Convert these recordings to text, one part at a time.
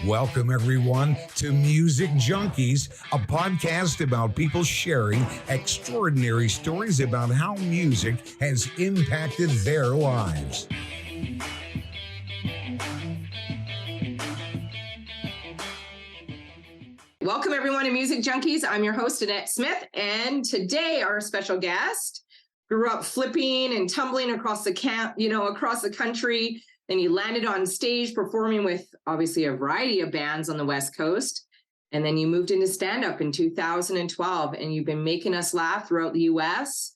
Welcome, everyone, to Music Junkies, a podcast about people sharing extraordinary stories about how music has impacted their lives. Welcome, everyone, to Music Junkies. I'm your host, Annette Smith, and today our special guest grew up flipping and tumbling across the country. Then you landed on stage performing with obviously a variety of bands on the West Coast. And then you moved into stand-up in 2012, and you've been making us laugh throughout the US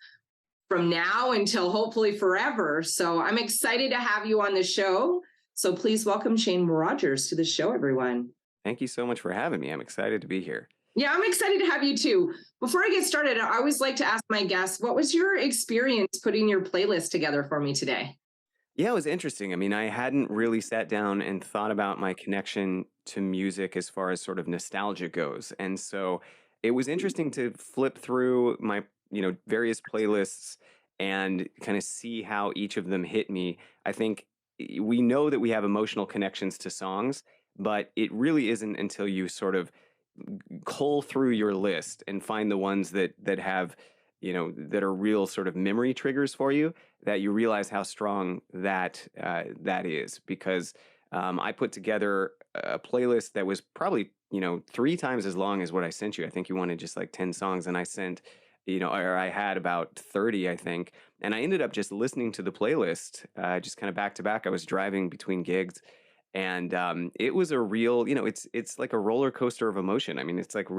from now until hopefully forever. So I'm excited to have you on the show. So please welcome Shane Rogers to the show, everyone. Thank you so much for having me. I'm excited to be here. Yeah, I'm excited to have you too. Before I get started, I always like to ask my guests, what was your experience putting your playlist together for me today? Yeah, it was interesting. I mean, I hadn't really sat down and thought about my connection to music as far as sort of nostalgia goes. And so it was interesting to flip through my, various playlists and kind of see how each of them hit me. I think we know that we have emotional connections to songs, but it really isn't until you sort of cull through your list and find the ones that have that are real sort of memory triggers for you, that you realize how strong that is. Because I put together a playlist that was probably 3 times as long as what I sent you. I think you wanted just like 10 songs, and I sent or I had about 30, I think, and I ended up just listening to the playlist just kind of back to back. I was driving between gigs. And it was a real, it's like a roller coaster of emotion. I mean, it's like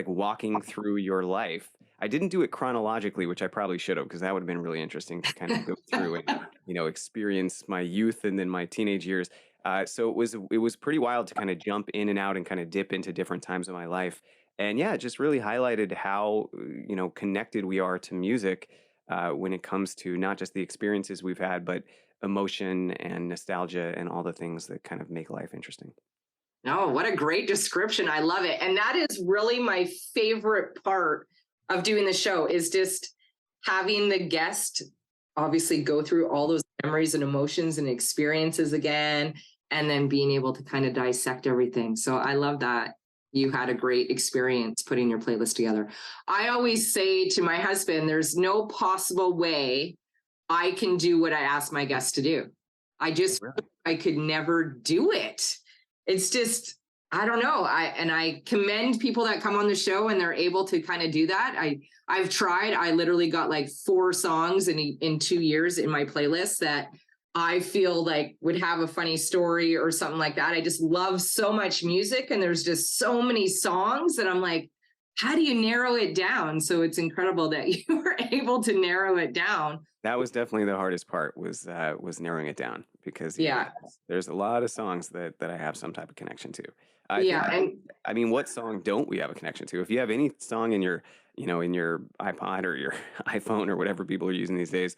walking through your life. I didn't do it chronologically, which I probably should have, because that would have been really interesting to kind of go through and, experience my youth and then my teenage years. So it was pretty wild to kind of jump in and out and kind of dip into different times of my life. And yeah, it just really highlighted how, connected we are to music when it comes to not just the experiences we've had, but emotion and nostalgia and all the things that kind of make life interesting. Oh, what a great description. I love it. And that is really my favorite part of doing the show, is just having the guest obviously go through all those memories and emotions and experiences again, and then being able to kind of dissect everything. So I love that you had a great experience putting your playlist together. I always say to my husband, there's no possible way I can do what I ask my guests to do. I could never do it. It's just, I don't know. I commend people that come on the show and they're able to kind of do that. I've tried. I literally got like 4 songs in 2 years in my playlist that I feel like would have a funny story or something like that. I just love so much music, and there's just so many songs that I'm like, how do you narrow it down? So it's incredible that you were able to narrow it down. That was definitely the hardest part, was narrowing it down, because there's a lot of songs that I have some type of connection to. I mean, what song don't we have a connection to? If you have any song in your iPod or your iPhone or whatever people are using these days,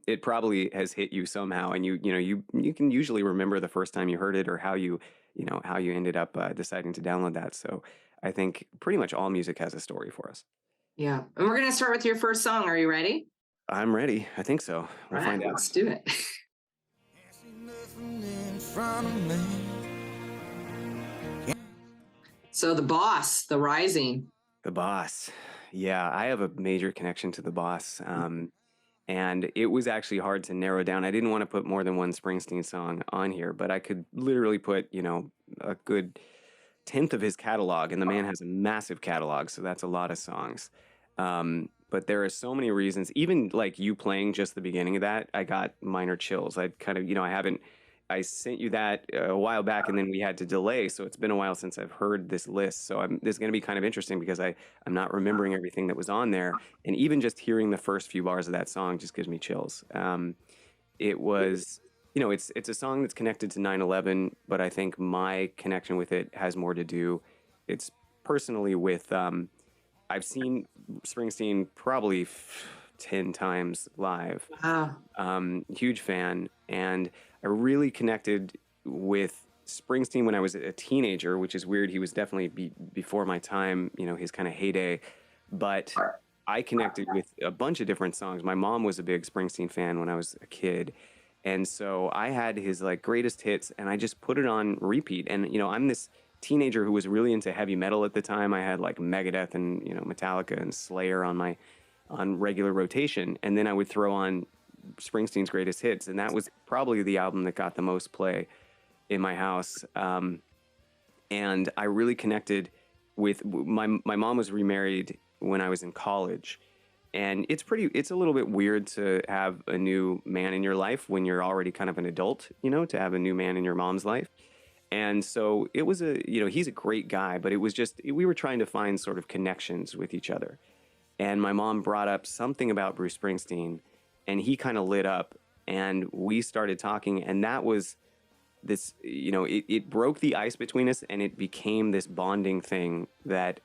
it probably has hit you somehow, and you can usually remember the first time you heard it, or how you ended up deciding to download that. So I think pretty much all music has a story for us. Yeah, and we're gonna start with your first song. Are you ready? I'm ready. I think so. We'll find out. Let's do it. So The Boss, The Rising. The Boss. Yeah, I have a major connection to The Boss. And it was actually hard to narrow down. I didn't want to put more than one Springsteen song on here, but I could literally put, a good 10th of his catalog, and the man has a massive catalog, so that's a lot of songs. But there are so many reasons, even like you playing just the beginning of that, I got minor chills. I kind of, I sent you that a while back, and then we had to delay, so it's been a while since I've heard this list. So this is going to be kind of interesting, because I'm not remembering everything that was on there, and even just hearing the first few bars of that song just gives me chills. It was, it's a song that's connected to 9/11, but I think my connection with it has more to do, it's personally with, I've seen Springsteen probably 10 times live. Wow. Huge fan, and I really connected with Springsteen when I was a teenager, which is weird. He was definitely before my time, his kind of heyday. But I connected with a bunch of different songs. My mom was a big Springsteen fan when I was a kid, And so I had his like greatest hits, and I just put it on repeat. And I'm this teenager who was really into heavy metal at the time. I had like Megadeth and Metallica and Slayer on regular rotation, and then I would throw on Springsteen's greatest hits, and that was probably the album that got the most play in my house. And I really connected with my mom was remarried when I was in college. And it's a little bit weird to have a new man in your life when you're already kind of an adult, to have a new man in your mom's life. And so it was he's a great guy, but it was just, we were trying to find sort of connections with each other. And my mom brought up something about Bruce Springsteen, and he kind of lit up, and we started talking, and that was this, it broke the ice between us, and it became this bonding thing that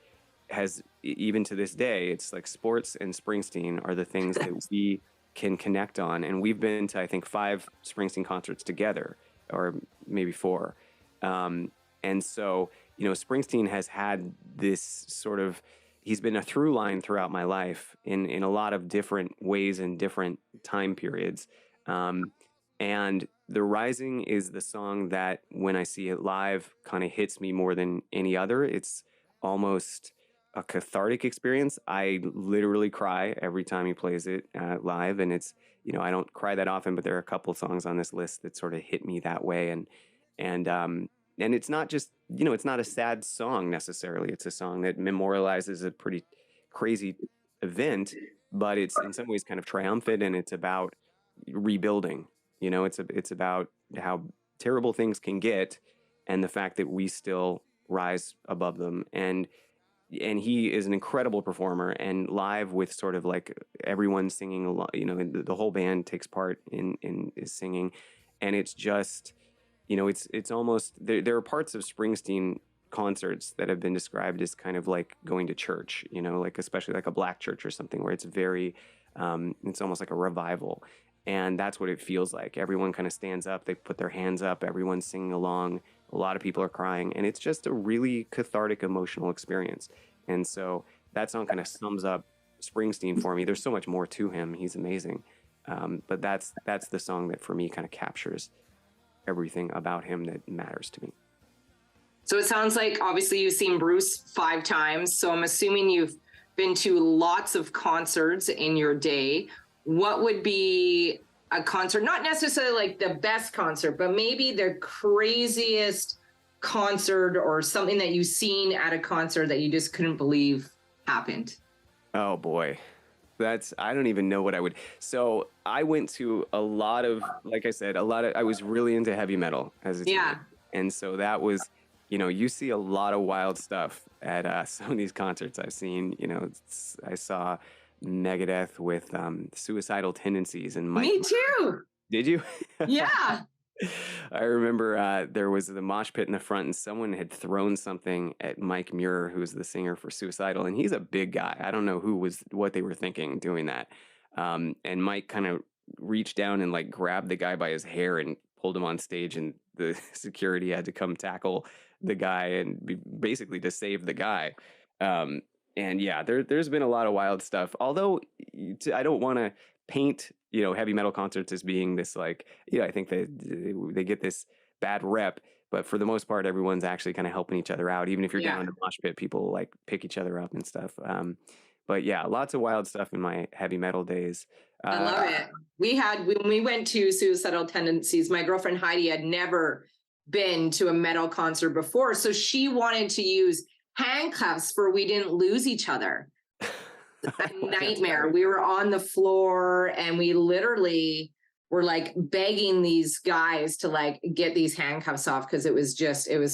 has, even to this day, it's like sports and Springsteen are the things that we can connect on. And we've been to, I think, 5 Springsteen concerts together, or maybe 4. And so, Springsteen has had this sort of, he's been a through line throughout my life in a lot of different ways and different time periods. And The Rising is the song that, when I see it live, kind of hits me more than any other. It's almost a cathartic experience. I literally cry every time he plays it live, and it's, I don't cry that often, but there are a couple songs on this list that sort of hit me that way. And it's not just, it's not a sad song necessarily. It's a song that memorializes a pretty crazy event, but it's in some ways kind of triumphant, and it's about rebuilding. It's about how terrible things can get, and the fact that we still rise above them. And he is an incredible performer, and live with sort of like everyone singing a lot, the whole band takes part in is singing. And it's just, it's almost, there are parts of Springsteen concerts that have been described as kind of like going to church, like especially like a black church or something, where it's very, it's almost like a revival. And that's what it feels like. Everyone kind of stands up, they put their hands up, everyone's singing along. A lot of people are crying, and it's just a really cathartic, emotional experience. And so that song kind of sums up Springsteen for me. There's so much more to him. He's amazing. But that's the song that for me kind of captures everything about him that matters to me. So it sounds like obviously you've seen Bruce 5 times. So I'm assuming you've been to lots of concerts in your day. What would be a concert, not necessarily like the best concert, but maybe the craziest concert or something that you've seen at a concert that you just couldn't believe happened? Oh boy. I don't even know what I would. So I went to a lot of, like I said, I was really into heavy metal as a teenager. And so that was, you see a lot of wild stuff at some of these concerts I've seen. I saw Megadeth with Suicidal Tendencies and Mike. Me too. Did you? Yeah. I remember there was the mosh pit in the front, and someone had thrown something at Mike Muir, who's the singer for Suicidal, and he's a big guy. I don't know what they were thinking doing that. And Mike kind of reached down and like grabbed the guy by his hair and pulled him on stage, and the security had to come tackle the guy and basically to save the guy. And yeah, there's been a lot of wild stuff. Although I don't want to paint, heavy metal concerts as being this like, I think they get this bad rep, but for the most part, everyone's actually kind of helping each other out. Even if you're down in the mosh pit, people like pick each other up and stuff. But yeah, lots of wild stuff in my heavy metal days. I love it. When we went to Suicidal Tendencies, my girlfriend Heidi had never been to a metal concert before. So she wanted to use handcuffs for we didn't lose each other. A nightmare. We were on the floor, and we literally were like begging these guys to like get these handcuffs off because it was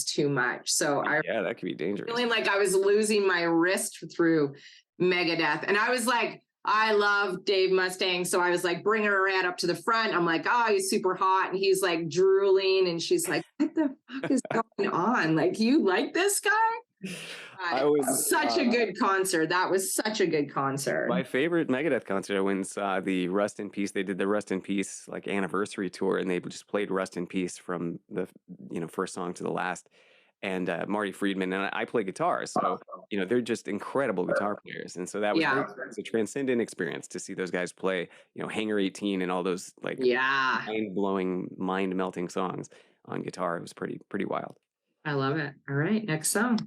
too much. So that could be dangerous. Feeling like I was losing my wrist through Megadeth. And I was like, I love Dave Mustaine. So I was like bringing her right up to the front. I'm like, oh, he's super hot. And he's like drooling. And she's like, what the fuck is going on? Like, you like this guy? Such a good concert. That was such a good concert. My favorite Megadeth concert, I went and saw the Rust in Peace. They did the Rust in Peace like anniversary tour, and they just played Rust in Peace from the first song to the last. and Marty Friedman, and I play guitar. So, you know, they're just incredible guitar players. And so that was Yeah. very, it was a transcendent experience to see those guys play, you know, Hangar 18 and all those like Yeah. mind-blowing, mind-melting songs on guitar. It was pretty wild. I love it. All right, next song.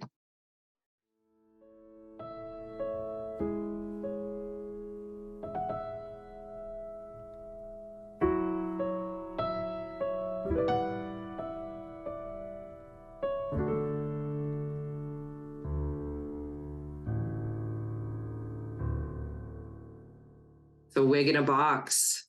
The Wig in a Box.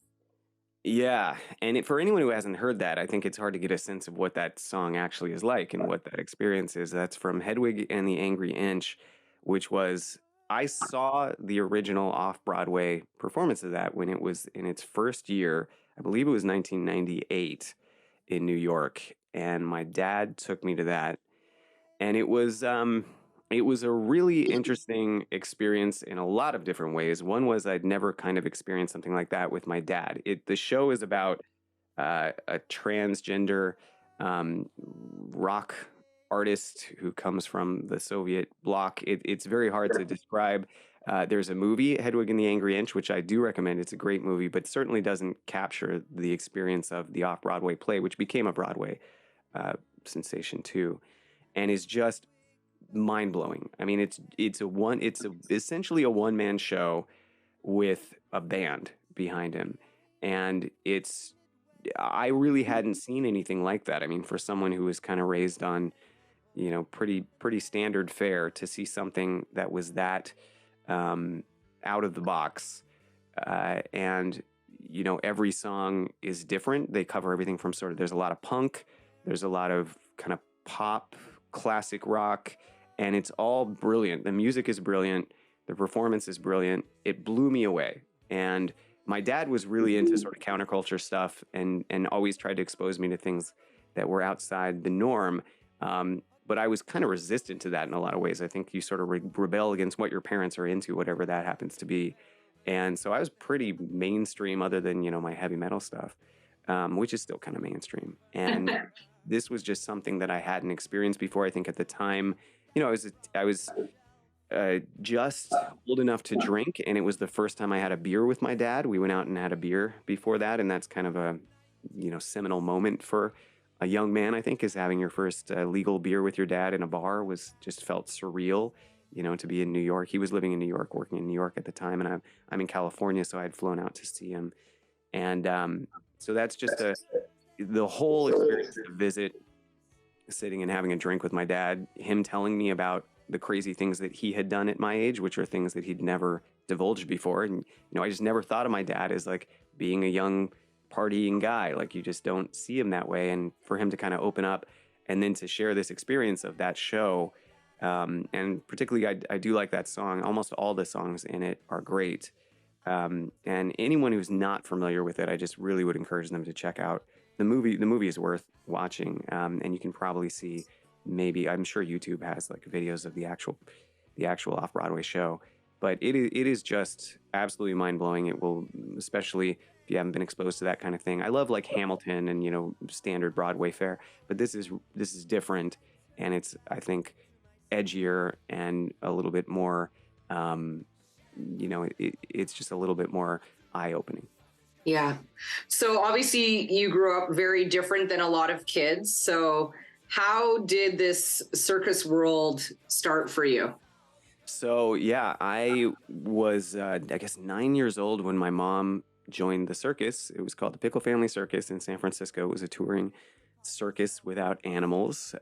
Yeah, and for anyone who hasn't heard that, I think it's hard to get a sense of what that song actually is like and what that experience is. That's from Hedwig and the Angry Inch, which was, I saw the original off-Broadway performance of that when it was in its first year. I believe it was 1998 in New York, and my dad took me to that, and it was a really interesting experience in a lot of different ways. One was I'd never kind of experienced something like that with my dad. The show is about a transgender rock artist who comes from the Soviet bloc. It's very hard to describe. There's a movie, Hedwig and the Angry Inch, which I do recommend. It's a great movie, but certainly doesn't capture the experience of the off-Broadway play, which became a Broadway sensation too, and is just mind-blowing. I mean, it's essentially a one-man show with a band behind him, and I really hadn't seen anything like that. I mean, for someone who was kind of raised on, you know, pretty standard fare, to see something that was that out of the box, and you know, every song is different. They cover everything from there's a lot of punk, there's a lot of kind of pop, classic rock, and it's all brilliant. The music is brilliant. The performance is brilliant. It blew me away. And my dad was really into sort of counterculture stuff and always tried to expose me to things that were outside the norm. But I was kind of resistant to that in a lot of ways. I think you sort of rebel against what your parents are into, whatever that happens to be. And so I was pretty mainstream, other than, you know, my heavy metal stuff, which is still kind of mainstream. And this was just something that I hadn't experienced before. I think at the time, you know, I was just old enough to drink, and it was the first time I had a beer with my dad. We went out and had a beer before that, and that's kind of a, you know, seminal moment for a young man, I think, is having your first legal beer with your dad in a bar. Just felt surreal, you know, to be in New York. He was living in New York, working in New York at the time, and I'm in California, so I had flown out to see him. And so that's just the whole experience of visit, sitting and having a drink with my dad, him telling me about the crazy things that he had done at my age, which are things that he'd never divulged before. And, you know, I just never thought of my dad as like being a young partying guy. Like, you just don't see him that way. And for him to kind of open up and then to share this experience of that show, and particularly I do like that song. Almost all the songs in it are great. And anyone who's not familiar with it, I just really would encourage them to check out the movie. The movie is worth watching, and you can probably see, maybe, I'm sure YouTube has like videos of the actual off-Broadway show, but it is just absolutely mind-blowing. It will, especially if you haven't been exposed to that kind of thing. I love like Hamilton and, you know, standard Broadway fare, but this is different, and it's, I think, edgier and a little bit more, you know, it's just a little bit more eye-opening. Yeah. So obviously you grew up very different than a lot of kids. So how did this circus world start for you? So yeah, I was, I guess, 9 years old when my mom joined the circus. It was called the Pickle Family Circus in San Francisco. It was a touring circus without animals.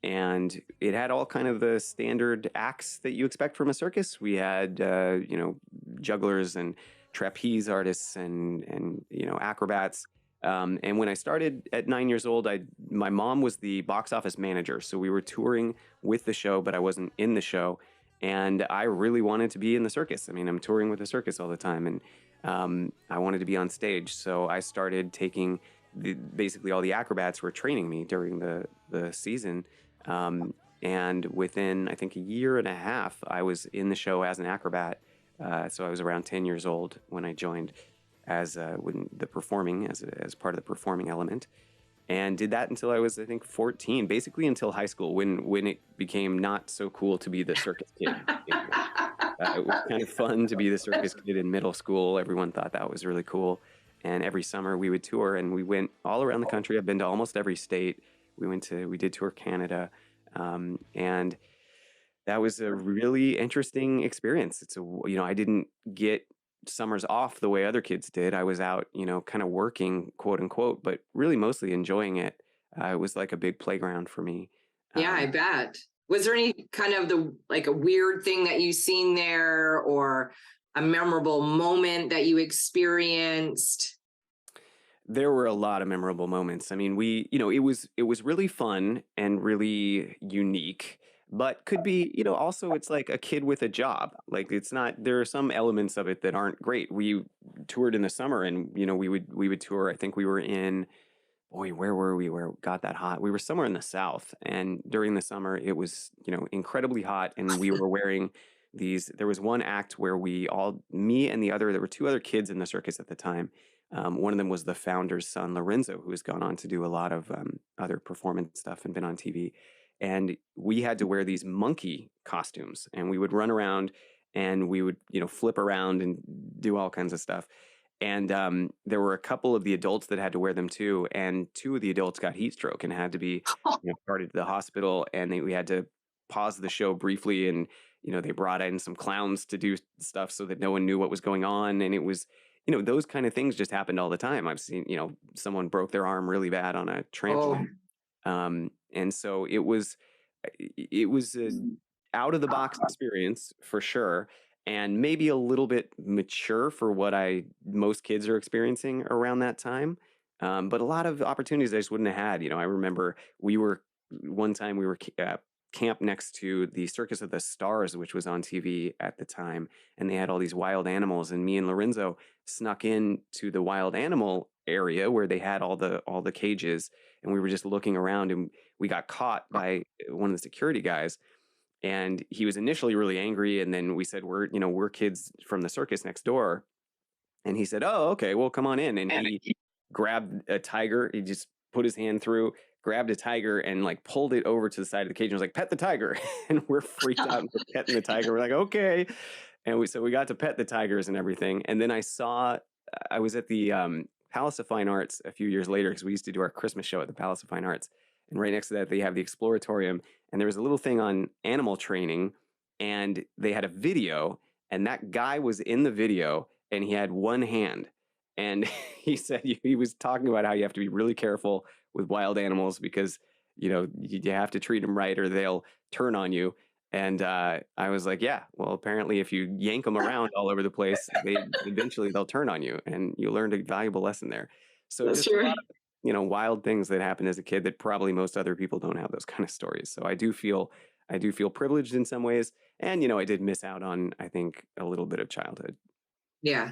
And it had all kind of the standard acts that you expect from a circus. We had, you know, jugglers and trapeze artists and you know, acrobats. And when I started at 9 years old, my mom was the box office manager. So we were touring with the show, but I wasn't in the show. And I really wanted to be in the circus. I mean, I'm touring with the circus all the time, and I wanted to be on stage. So I started taking basically all the acrobats were training me during the season. And within, I think, a year and a half, I was in the show as an acrobat. So I was around 10 years old when I joined as part of the performing element. and did that until I was, I think, 14, basically until high school, when it became not so cool to be the circus kid anymore. It was kind of fun to be the circus kid in middle school. Everyone thought that was really cool. And every summer we would tour, and we went all around the country. I've been to almost every state. We did tour Canada. And that was a really interesting experience. I didn't get summers off the way other kids did. I was out, kind of working, quote unquote, but really mostly enjoying it. It was like a big playground for me. Yeah, I bet. Was there any kind of a weird thing that you seen there, or a memorable moment that you experienced? There were a lot of memorable moments. I mean, it was really fun and really unique, but could be, also it's like a kid with a job. Like it's not, there are some elements of it that aren't great. We toured in the summer, and, we would tour. I think we were in, boy, where were we? Where it got that hot? We were somewhere in the South, and during the summer it was, incredibly hot, and we were wearing there was one act where me and there were two other kids in the circus at the time. One of them was the founder's son, Lorenzo, who has gone on to do a lot of other performance stuff and been on TV. And we had to wear these monkey costumes, and we would run around, and we would, flip around and do all kinds of stuff. And there were a couple of the adults that had to wear them too. And two of the adults got heat stroke and had to be carted to the hospital. And we had to pause the show briefly. And, they brought in some clowns to do stuff so that no one knew what was going on. And it was, those kind of things just happened all the time. I've seen, someone broke their arm really bad on a trampoline. And so it was an out of the box experience for sure. And maybe a little bit mature for what most kids are experiencing around that time. But a lot of opportunities I just wouldn't have had. I remember one time we were camped next to the Circus of the Stars, which was on TV at the time. And they had all these wild animals. And me and Lorenzo snuck in to the wild animal area where they had all the cages. And we were just looking around, and we got caught by one of the security guys. And he was initially really angry, and then we said, we're kids from the circus next door. And he said, oh, okay, well, come on in. And he grabbed a tiger. He just put his hand through, grabbed a tiger, and like pulled it over to the side of the cage and was like, pet the tiger. And we're freaked out, and we're petting the tiger. We're like, okay. And we got to pet the tigers and everything. And then I was at the Palace of Fine Arts a few years later, because we used to do our Christmas show at the Palace of Fine Arts. And right next to that, they have the Exploratorium. And there was a little thing on animal training, and they had a video, and that guy was in the video, and he had one hand. And he said he was talking about how you have to be really careful with wild animals because, you have to treat them right or they'll turn on you. And I was like, yeah, well, apparently if you yank them around all over the place, eventually they'll turn on you, and you learned a valuable lesson there. So That's just true. a lot of, wild things that happened as a kid that probably most other people don't have those kind of stories. So I do feel privileged in some ways. And, I did miss out on, I think, a little bit of childhood. Yeah.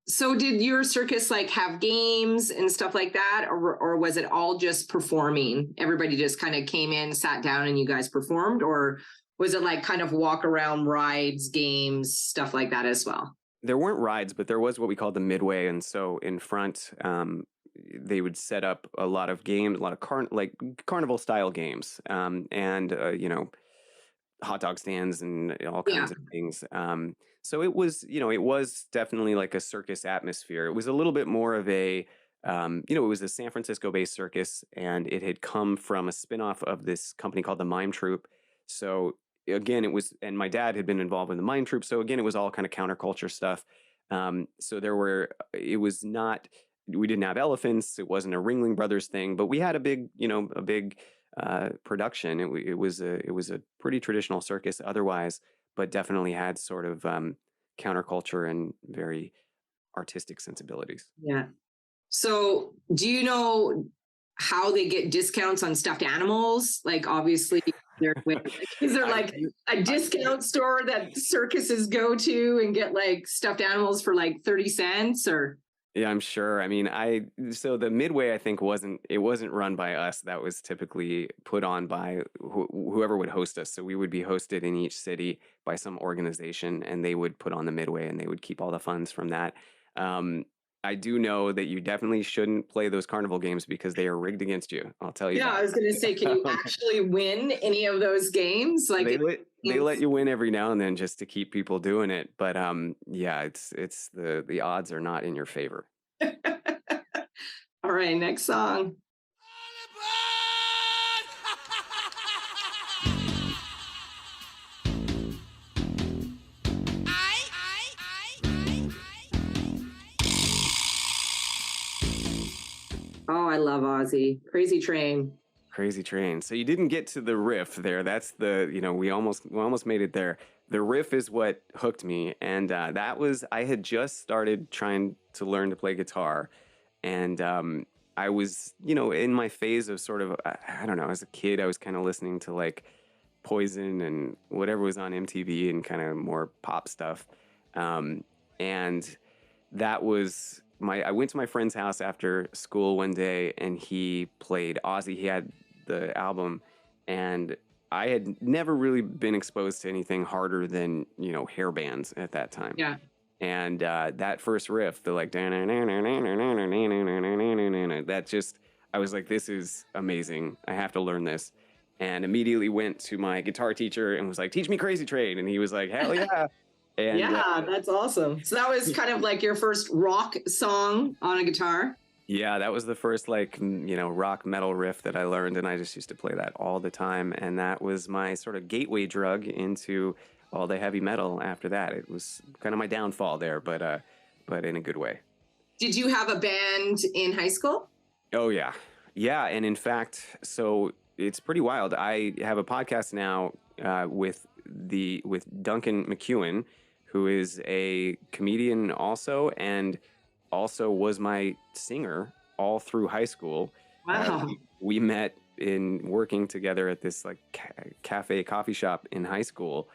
So did your circus have games and stuff like that, or was it all just performing? Everybody just kind of came in, sat down, and you guys performed, or was it kind of walk around rides, games, stuff like that as well? There weren't rides, but there was what we called the midway. And so in front, they would set up a lot of games, a lot of carnival style games, and hot dog stands and all kinds of things. So it was, it was definitely like a circus atmosphere. It was a little bit more of it was a San Francisco based circus, and it had come from a spinoff of this company called the Mime Troupe. So again, and my dad had been involved in the Mime Troupe. So again, it was all kind of counterculture stuff. So we didn't have elephants. It wasn't a Ringling Brothers thing, but we had a big production. It was a pretty traditional circus otherwise, but definitely had sort of counterculture and very artistic sensibilities. Yeah. So do you know how they get discounts on stuffed animals? Obviously, is there a discount store that circuses go to and get stuffed animals for 30 cents or? Yeah, I'm sure. I mean, so the midway, I think it wasn't run by us. That was typically put on by whoever would host us. So we would be hosted in each city by some organization, and they would put on the midway, and they would keep all the funds from that. I do know that you definitely shouldn't play those carnival games because they are rigged against you. I'll tell you Yeah, that. I was going to say, can you actually win any of those games? Like they let you win every now and then just to keep people doing it, but yeah, it's the odds are not in your favor. All right, next song. Oh, I love Ozzy. Crazy Train. Crazy Train. So you didn't get to the riff there. That's the, we almost made it there. The riff is what hooked me, and that was, I had just started trying to learn to play guitar, and I was, in my phase of sort of, I don't know, as a kid, I was kind of listening to like Poison and whatever was on MTV and kind of more pop stuff, and that was I went to my friend's house after school one day, and he played Ozzy. He had the album, and I had never really been exposed to anything harder than, hair bands at that time. Yeah. And that first riff, the like, that just, I was like, this is amazing. I have to learn this. And immediately went to my guitar teacher and was like, teach me Crazy Train. And he was like, hell yeah. And, yeah, that's awesome. So that was kind of like your first rock song on a guitar? Yeah, that was the first rock metal riff that I learned, and I just used to play that all the time. And that was my sort of gateway drug into all the heavy metal after that. It was kind of my downfall there, but in a good way. Did you have a band in high school? Oh, yeah. Yeah, and in fact, so it's pretty wild. I have a podcast now with Duncan McEwen, who is a comedian also, and also was my singer all through high school. Wow. We met in working together at this like coffee shop in high school,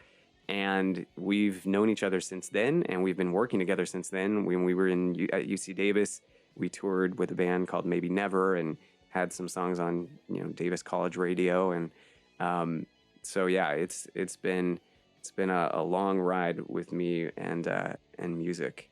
and we've known each other since then, and we've been working together since then. When we were at UC Davis, we toured with a band called Maybe Never and had some songs on Davis College radio, and so yeah, it's been a long ride with me and music.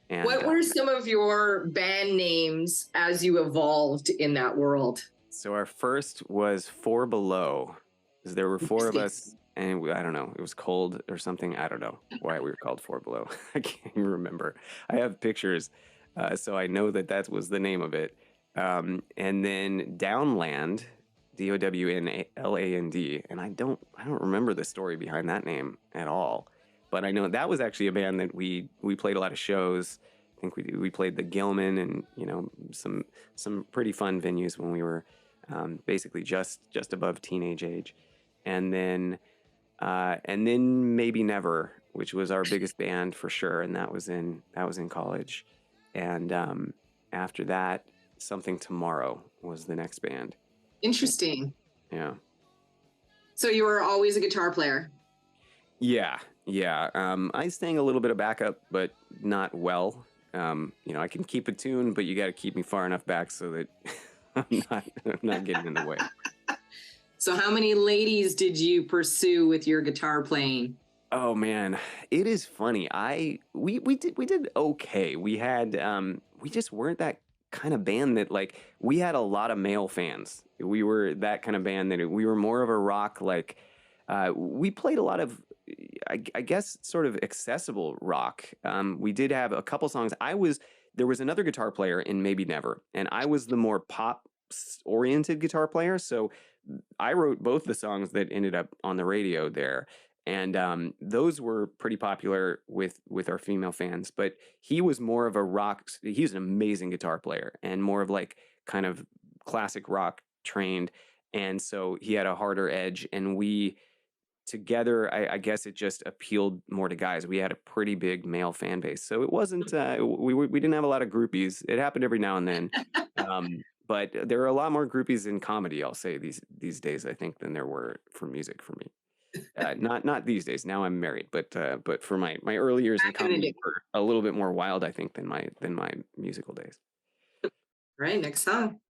And, what were some of your band names as you evolved in that world? So our first was Four Below, because there were four of us, and I don't know, it was cold or something. I don't know why we were called Four Below. I can't even remember. I have pictures, so I know that was the name of it. And then Downland, Downland, and I don't remember the story behind that name at all. But I know that was actually a band that we played a lot of shows. I think we played the Gilman and some pretty fun venues when we were basically just above teenage age, and then Maybe Never, which was our biggest band for sure, and that was in college, and after that, Something Tomorrow was the next band. Interesting. Yeah. So you were always a guitar player? Yeah. I sang a little bit of backup, but not well. I can keep a tune, but you got to keep me far enough back so that I'm not getting in the way. So how many ladies did you pursue with your guitar playing? Oh man, it is funny. We did okay. We had we just weren't that kind of band that we had a lot of male fans. We were that kind of band that we were more of a rock we played a lot of I guess sort of accessible rock. We did have a couple songs. There was another guitar player in Maybe Never, and I was the more pop oriented guitar player. So I wrote both the songs that ended up on the radio there. And those were pretty popular with our female fans. But he was more of a rock. He was an amazing guitar player and more of kind of classic rock trained. And so he had a harder edge. And we together, I guess it just appealed more to guys. We had a pretty big male fan base. So it wasn't, we didn't have a lot of groupies. It happened every now and then. But there are a lot more groupies in comedy, I'll say, these days, I think, than there were for music for me. Not these days. Now I'm married, but for my early years in comedy were a little bit more wild, I think, than my musical days. Right, next song.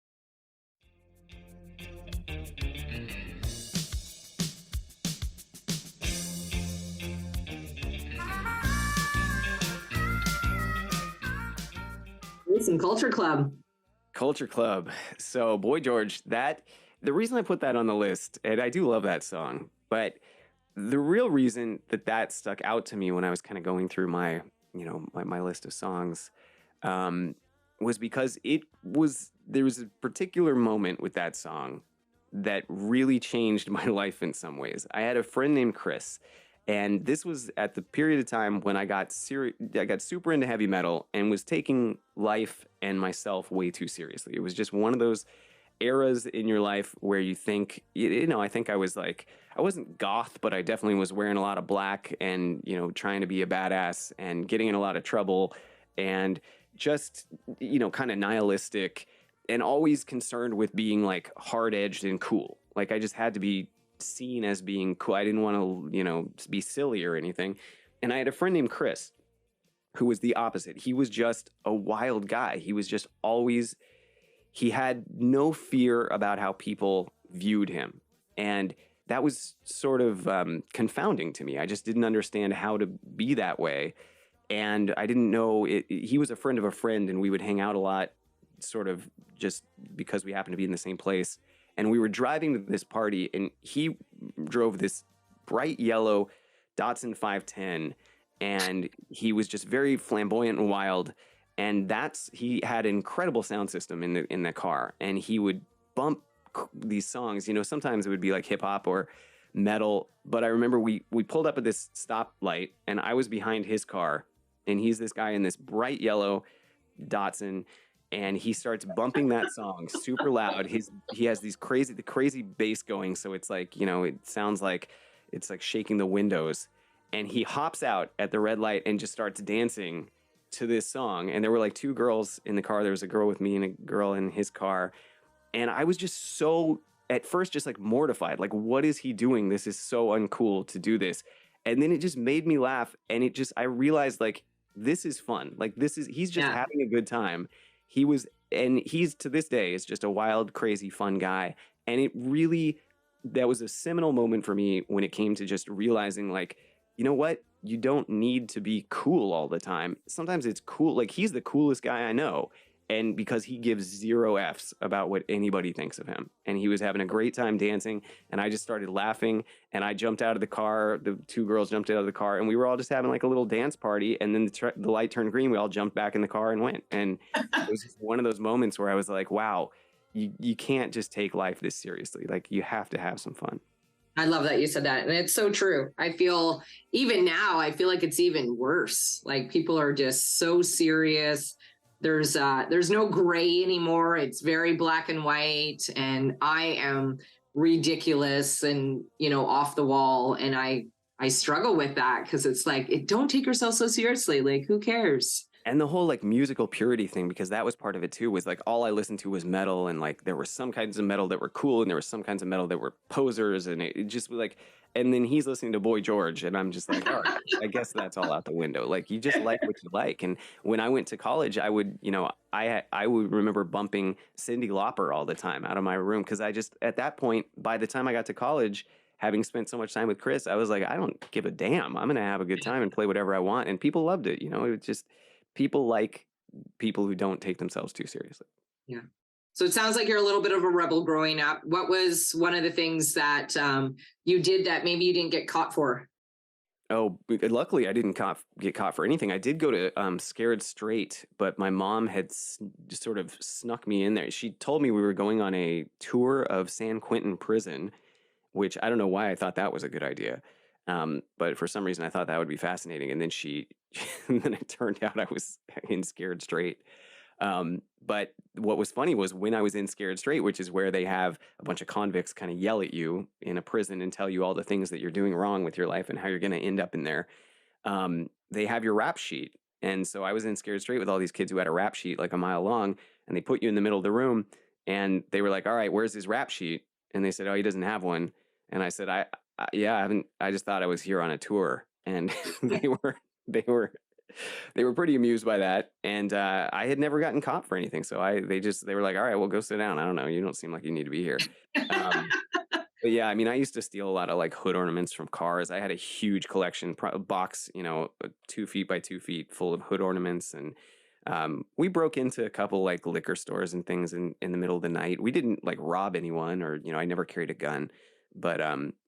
some Culture Club. Culture Club. So Boy George, the reason I put that on the list, and I do love that song, but the real reason that stuck out to me when I was kind of going through my, my list of songs, was because there was a particular moment with that song that really changed my life in some ways. I had a friend named Chris, and this was at the period of time when I got super into heavy metal and was taking life and myself way too seriously. It was just one of those eras in your life where you think, I think I was like, I wasn't goth, but I definitely was wearing a lot of black and, trying to be a badass and getting in a lot of trouble and just, kind of nihilistic and always concerned with being like hard-edged and cool. Like I just had to be seen as being cool. I didn't want to, be silly or anything. And I had a friend named Chris who was the opposite. He was just a wild guy. He was just always, he had no fear about how people viewed him. And that was sort of confounding to me. I just didn't understand how to be that way. And I didn't know he was a friend of a friend, and we would hang out a lot, sort of just because we happened to be in the same place. And we were driving to this party, and he drove this bright yellow Datsun 510, and he was just very flamboyant and wild. And he had an incredible sound system in the car, and he would bump these songs. Sometimes it would be like hip hop or metal, but I remember we pulled up at this stoplight, and I was behind his car, and he's this guy in this bright yellow Datsun, and he starts bumping that song super loud. He has the crazy bass going, so it's like, it sounds like it's like shaking the windows. And he hops out at the red light and just starts dancing to this song. And there were like two girls in the car. There was a girl with me and a girl in his car. And I was just so, at first, just like mortified. Like, what is he doing? This is so uncool to do this. And then it just made me laugh. And I realized like, this is fun. Like he's just having a good time. He's to this day is just a wild, crazy, fun guy. And that was a seminal moment for me when it came to just realizing like, you know what? You don't need to be cool all the time. Sometimes it's cool. Like he's the coolest guy I know. And because he gives zero F's about what anybody thinks of him. And he was having a great time dancing. And I just started laughing. And I jumped out of the car. The two girls jumped out of the car. And we were all just having like a little dance party. And then the light turned green. We all jumped back in the car and went. And it was just one of those moments where I was like, wow, you can't just take life this seriously. Like you have to have some fun. I love that you said that. And it's so true. I feel even now, I feel like it's even worse. Like people are just so serious. There's no gray anymore. It's very black and white. And I am ridiculous and, off the wall. And I struggle with that because it's like, don't take yourself so seriously. Like, who cares? And the whole like musical purity thing, because that was part of it too, was like all I listened to was metal, and like there were some kinds of metal that were cool and there were some kinds of metal that were posers, and it just was like, and then he's listening to Boy George and I'm just like, all right, I guess that's all out the window. Like you just like what you like. And when I went to college, I would, I would remember bumping Cyndi Lauper all the time out of my room, because I just, at that point, by the time I got to college, having spent so much time with Chris, I was like, I don't give a damn. I'm going to have a good time and play whatever I want. And people loved it. It was just, people like people who don't take themselves too seriously. Yeah. So it sounds like you're a little bit of a rebel growing up. What was one of the things that you did that maybe you didn't get caught for? Oh, luckily I didn't get caught for anything. I did go to Scared Straight, but my mom had just sort of snuck me in there. She told me we were going on a tour of San Quentin prison, which I don't know why I thought that was a good idea. But for some reason I thought that would be fascinating. And then and then it turned out I was in Scared Straight. But what was funny was when I was in Scared Straight, which is where they have a bunch of convicts kind of yell at you in a prison and tell you all the things that you're doing wrong with your life and how you're going to end up in there. They have your rap sheet. And so I was in Scared Straight with all these kids who had a rap sheet like a mile long, and they put you in the middle of the room and they were like, all right, where's his rap sheet? And they said, oh, he doesn't have one. And I said, I just thought I was here on a tour. And they were pretty amused by that. And I had never gotten caught for anything. So they were like, all right, well, go sit down. I don't know. You don't seem like you need to be here. But yeah, I mean, I used to steal a lot of like hood ornaments from cars. I had a huge collection box, 2 feet by 2 feet full of hood ornaments. And We broke into a couple like liquor stores and things in the middle of the night. We didn't like rob anyone, or I never carried a gun, but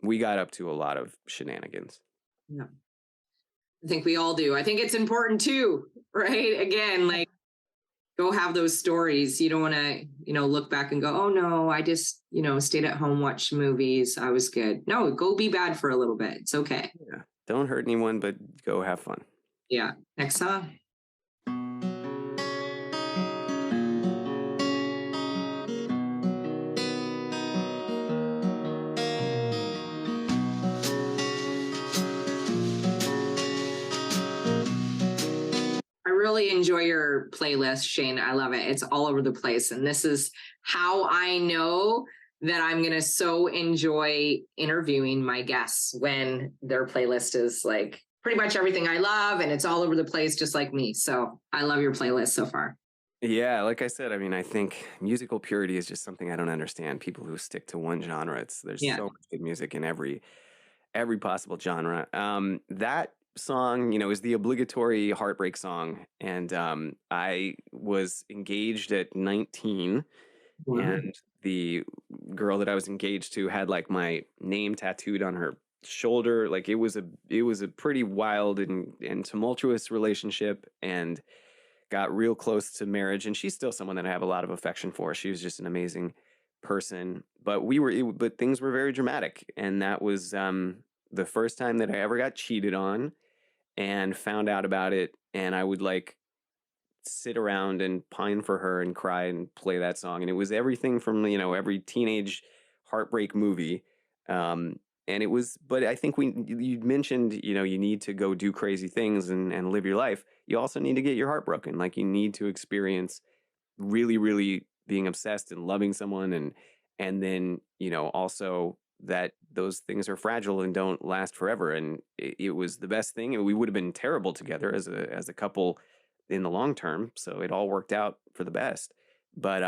we got up to a lot of shenanigans. Yeah. I think we all do. I think it's important too, right? Again, like go have those stories. You don't want to, look back and go, oh no, I just, stayed at home, watched movies. I was good. No, go be bad for a little bit. It's okay. Yeah. Don't hurt anyone, but go have fun. Yeah. Next song. I really enjoy your playlist, Shane. I love it. It's all over the place. And this is how I know that I'm going to so enjoy interviewing my guests when their playlist is like pretty much everything I love and it's all over the place, just like me. So I love your playlist so far. Yeah, like I said, I mean, I think musical purity is just something I don't understand. People who stick to one genre, there's Yeah. so much good music in every possible genre. That song, is the obligatory heartbreak song, and I was engaged at 19, Wow. and the girl that I was engaged to had like my name tattooed on her shoulder. Like it was a pretty wild and tumultuous relationship, and got real close to marriage. And she's still someone that I have a lot of affection for. She was just an amazing person, but but things were very dramatic, and that was the first time that I ever got cheated on and found out about it. And I would like sit around and pine for her and cry and play that song, and it was everything from every teenage heartbreak movie. And it was, but I think you mentioned, you need to go do crazy things and live your life. You also need to get your heart broken. Like you need to experience really, really being obsessed and loving someone, and then also that those things are fragile and don't last forever. And it was the best thing, and we would have been terrible together as a couple in the long term. So it all worked out for the best. But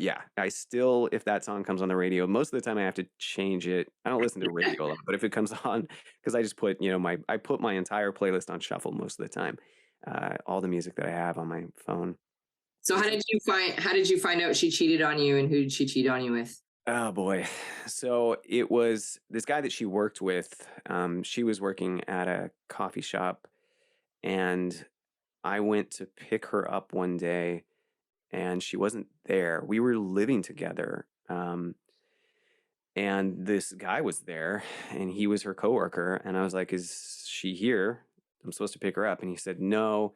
yeah, I still, if that song comes on the radio, most of the time I have to change it. I don't listen to radio a lot, but if it comes on, because I just put, I put my entire playlist on shuffle most of the time. All the music that I have on my phone. So how did you find out she cheated on you, and who did she cheat on you with? Oh boy. So it was this guy that she worked with. She was working at a coffee shop, and I went to pick her up one day, and she wasn't there. We were living together. And this guy was there, and he was her coworker. And I was like, is she here? I'm supposed to pick her up. And he said, no.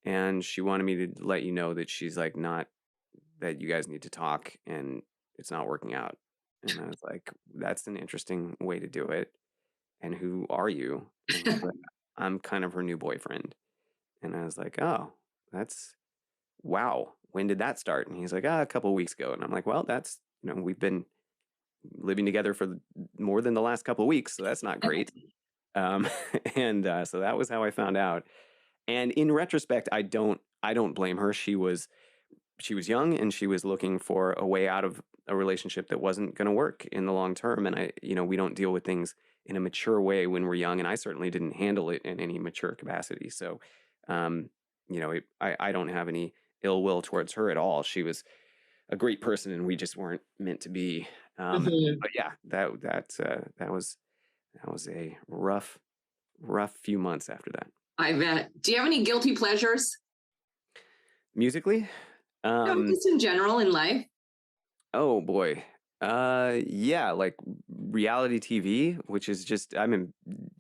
And she wanted me to let you know that she's like, not, that you guys need to talk and it's not working out. And I was like, that's an interesting way to do it. And who are you? And he was like, I'm kind of her new boyfriend. And I was like, oh, that's, wow. When did that start? And he's like, a couple of weeks ago. And I'm like, well, that's, we've been living together for more than the last couple of weeks. So that's not great. And so that was how I found out. And in retrospect, I don't blame her. She was young, and she was looking for a way out of a relationship that wasn't going to work in the long term. And we don't deal with things in a mature way when we're young. And I certainly didn't handle it in any mature capacity. So, I don't have any ill will towards her at all. She was a great person, and we just weren't meant to be. But yeah, that was a rough few months after that. I bet. Do you have any guilty pleasures? Musically? No, just in general in life. Oh boy. Yeah, like reality TV, which is just, I'm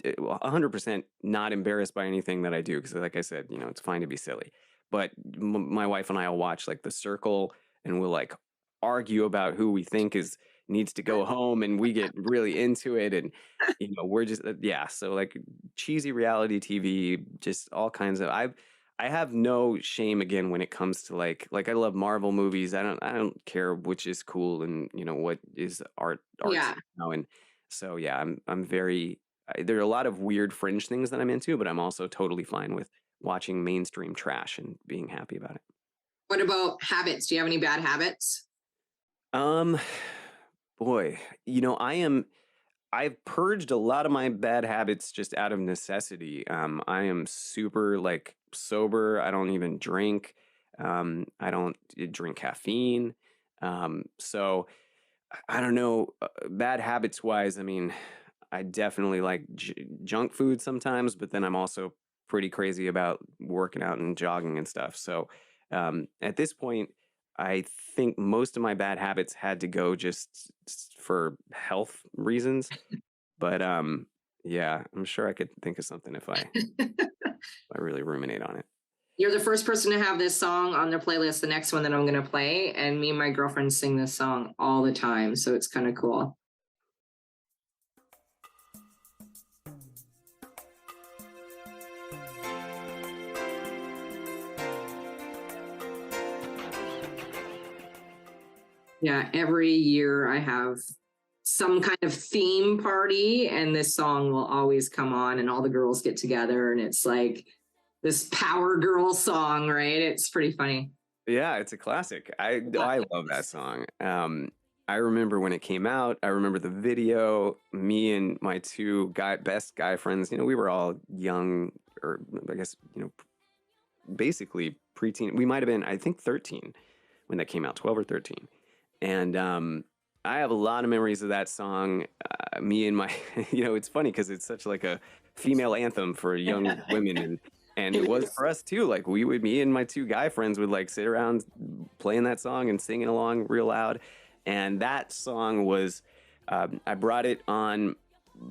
100% not embarrassed by anything that I do, because like I said, it's fine to be silly. But my wife and I will watch like The Circle, and we'll like argue about who we think needs to go home, and we get really into it, and we're just yeah, so like cheesy reality TV, just all kinds of, I have no shame again when it comes to like I love Marvel movies. I don't care which is cool and what is art Yeah. and so yeah, I'm very, there are a lot of weird fringe things that I'm into, but I'm also totally fine with watching mainstream trash and being happy about it. What about habits? Do you have any bad habits? Boy, I've purged a lot of my bad habits just out of necessity. I am super like sober. I don't even drink. I don't drink caffeine. So I don't know, bad habits wise. I mean, I definitely like junk food sometimes, but then I'm also pretty crazy about working out and jogging and stuff. So at this point, I think most of my bad habits had to go just for health reasons. But yeah, I'm sure I could think of something if I really ruminate on it. You're the first person to have this song on their playlist, the next one that I'm going to play. And me and my girlfriend sing this song all the time. So it's kind of cool. Yeah, every year I have some kind of theme party, and this song will always come on, and all the girls get together, and it's like this power girl song, right? It's pretty funny. Yeah, it's a classic. I love that song. I remember when it came out. I remember the video. Me and my two best guy friends. You know, we were all young, or I guess basically preteen. We might have been, I think, 13 when that came out, 12 or 13. And I have a lot of memories of that song. Me and my, it's funny because it's such like a female anthem for young women, and it was for us too. Like me and my two guy friends would like sit around playing that song and singing along real loud. And that song was, I brought it on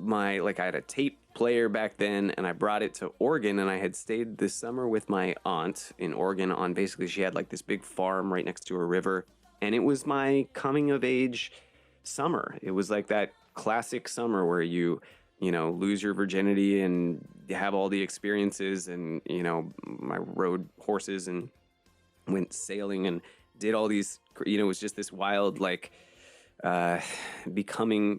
I had a tape player back then, and I brought it to Oregon, and I had stayed this summer with my aunt in Oregon on basically, she had like this big farm right next to a river. And it was my coming of age summer. It was like that classic summer where you lose your virginity and have all the experiences. And, I rode horses and went sailing and did all these, it was just this wild, like, becoming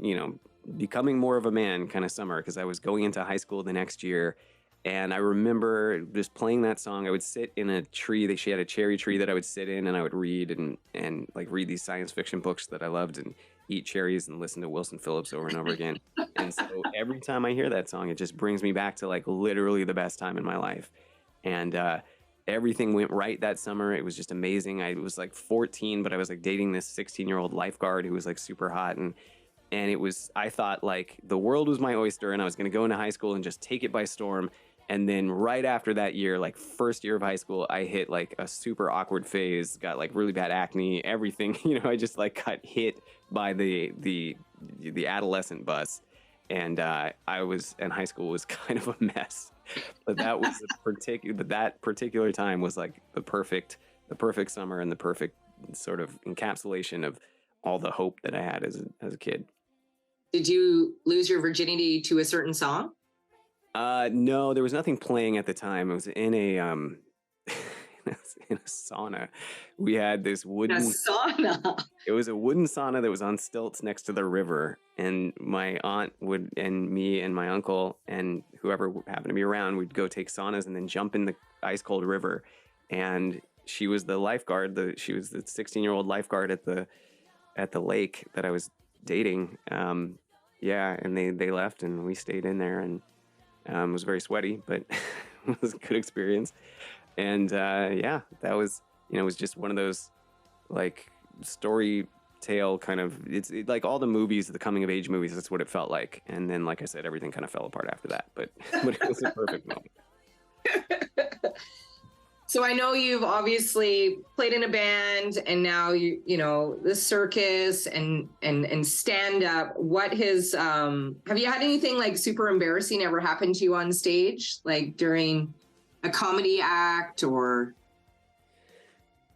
more of a man kind of summer, because I was going into high school the next year. And I remember just playing that song. I would sit in a tree. She had a cherry tree that I would sit in, and I would read and like read these science fiction books that I loved, and eat cherries and listen to Wilson Phillips over and over again. And so every time I hear that song, it just brings me back to like literally the best time in my life. And everything went right that summer. It was just amazing. I was like 14, but I was like dating this 16-year-old lifeguard who was like super hot, and I thought like the world was my oyster, and I was going to go into high school and just take it by storm. And then right after that year, like first year of high school, I hit like a super awkward phase, got like really bad acne, everything. I just like got hit by the adolescent bus, and high school was kind of a mess. But that was that particular time was like the perfect summer, and the perfect sort of encapsulation of all the hope that I had as a kid. Did you lose your virginity to a certain song? No, there was nothing playing at the time. It was in a in a sauna. We had this wooden sauna. It was a wooden sauna that was on stilts next to the river, and my aunt and me and my uncle and whoever happened to be around would go take saunas and then jump in the ice cold river. And she was the lifeguard. She was the 16-year-old lifeguard at the lake that I was dating. Yeah, and they left, and we stayed in there, and it was very sweaty, but it was a good experience. And yeah, that was, it was just one of those like story tale kind of, it's like all the movies, the coming of age movies, that's what it felt like. And then, like I said, everything kind of fell apart after that, but it was a perfect moment. So I know you've obviously played in a band, and now the circus and stand up. What have you had anything like super embarrassing ever happen to you on stage, like during a comedy act or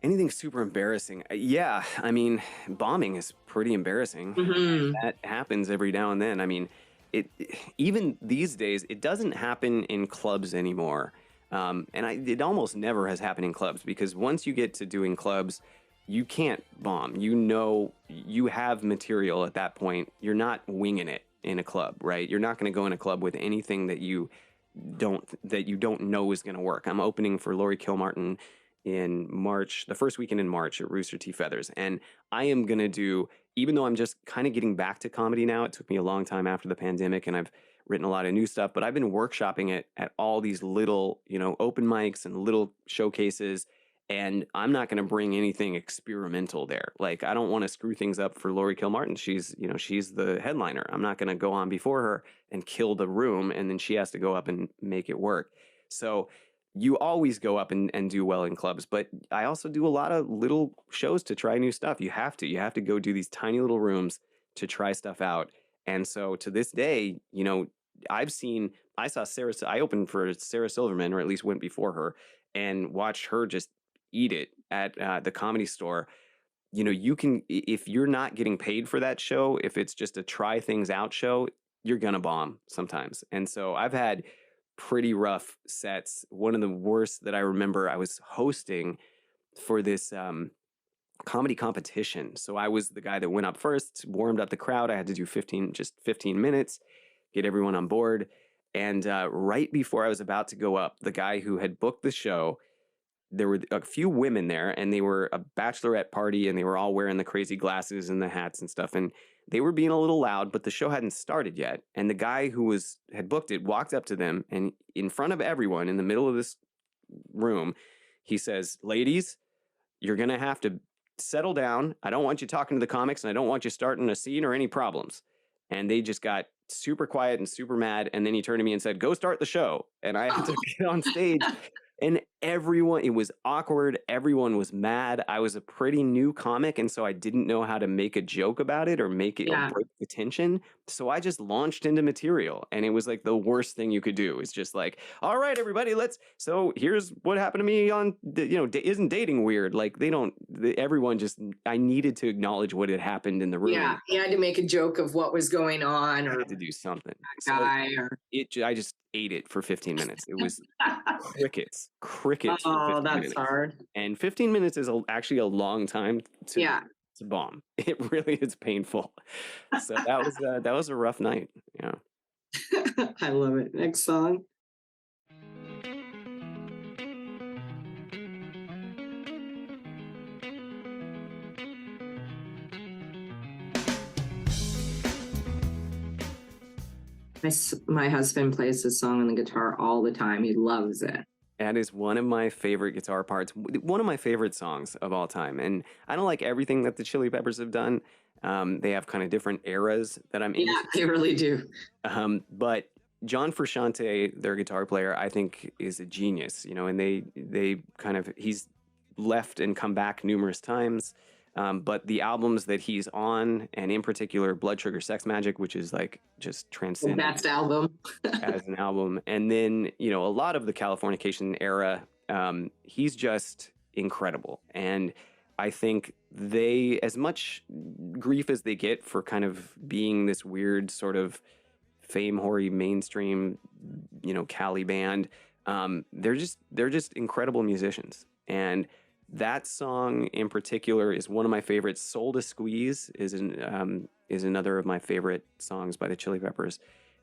anything super embarrassing? Yeah, I mean, bombing is pretty embarrassing. Mm-hmm. That happens every now and then. I mean, even these days, it doesn't happen in clubs anymore. It almost never has happened in clubs, because once you get to doing clubs, you can't bomb. You have material at that point. You're not winging it in a club, right? You're not going to go in a club with anything that you don't know is going to work. I'm opening for Laurie Kilmartin in March, the first weekend in March at Rooster T. Feathers. And I am going to do, even though I'm just kind of getting back to comedy now, it took me a long time after the pandemic, and I've written a lot of new stuff, but I've been workshopping it at all these little, open mics and little showcases. and I'm not going to bring anything experimental there. Like, I don't want to screw things up for Lori Kilmartin. She's, you know, she's the headliner. I'm not going to go on before her and kill the room, and then she has to go up and make it work. So you always go up and do well in clubs, but I also do a lot of little shows to try new stuff. You have to go do these tiny little rooms to try stuff out. And so to this day, you know, I saw Sarah, I opened for Sarah Silverman, or at least went before her, and watched her just eat it at the Comedy Store. You know, you can, if you're not getting paid for that show, if it's just a try things out show, you're gonna bomb sometimes. And so I've had pretty rough sets. One of the worst that I remember, I was hosting for this comedy competition. So I was the guy that went up first, warmed up the crowd. I had to do 15 minutes, get everyone on board. And right before I was about to go up, the guy who had booked the show, there were a few women there, and they were a bachelorette party, and they were all wearing the crazy glasses and the hats and stuff. And they were being a little loud, but the show hadn't started yet. And the guy who had booked it walked up to them, and in front of everyone in the middle of this room, he says, "Ladies, you're going to have to settle down. I don't want you talking to the comics, and I don't want you starting a scene or any problems." And they just got super quiet and super mad. And then he turned to me and said, "Go start the show." And I had to get on stage. And everyone, it was awkward. Everyone was mad. I was a pretty new comic, and so I didn't know how to make a joke about it or make it or break the tension. So I just launched into material, and it was like the worst thing you could do. It's just like, "All right, everybody, so here's what happened to me on, isn't dating weird?" Like, everyone just, I needed to acknowledge what had happened in the room. Yeah, you had to make a joke of what was going on, or I had to do something. guy, I just ate it for 15 minutes. It was crickets for 15 oh, that's minutes. hard. And 15 minutes is actually a long time to bomb. It really is painful. So that was a rough night. Yeah. I love it. Next song. My husband plays this song on the guitar all the time. He loves it. That is one of my favorite guitar parts, one of my favorite songs of all time. And I don't like everything that the Chili Peppers have done. They have kind of different eras that I'm into. Yeah, they really do. But John Frusciante, their guitar player, I think is a genius, you know, and he's left and come back numerous times. But the albums that he's on, and in particular Blood Sugar Sex Magic, which is like just transcendent. The best album. As an album. And then, you know, a lot of the Californication era, he's just incredible. And I think as much grief as they get for kind of being this weird sort of fame-hoary mainstream, you know, Cali band, they're just incredible musicians. And that song in particular is one of my favorites. Soul to Squeeze is another of my favorite songs by the Chili Peppers.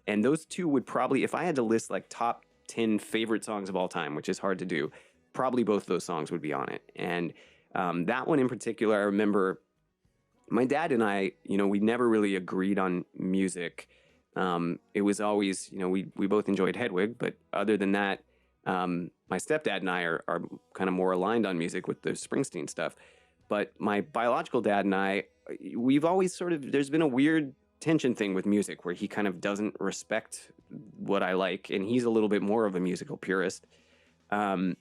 And those two would probably, if I had to list like top 10 favorite songs of all time, which is hard to do, probably both those songs would be on it. And that one in particular, I remember my dad and I, you know, we never really agreed on music. It was always, you know, we both enjoyed Hedwig, but other than that, my stepdad and I are kind of more aligned on music with the Springsteen stuff. But my biological dad and I, we've always there's been a weird tension thing with music where he kind of doesn't respect what I like, and he's a little bit more of a musical purist. And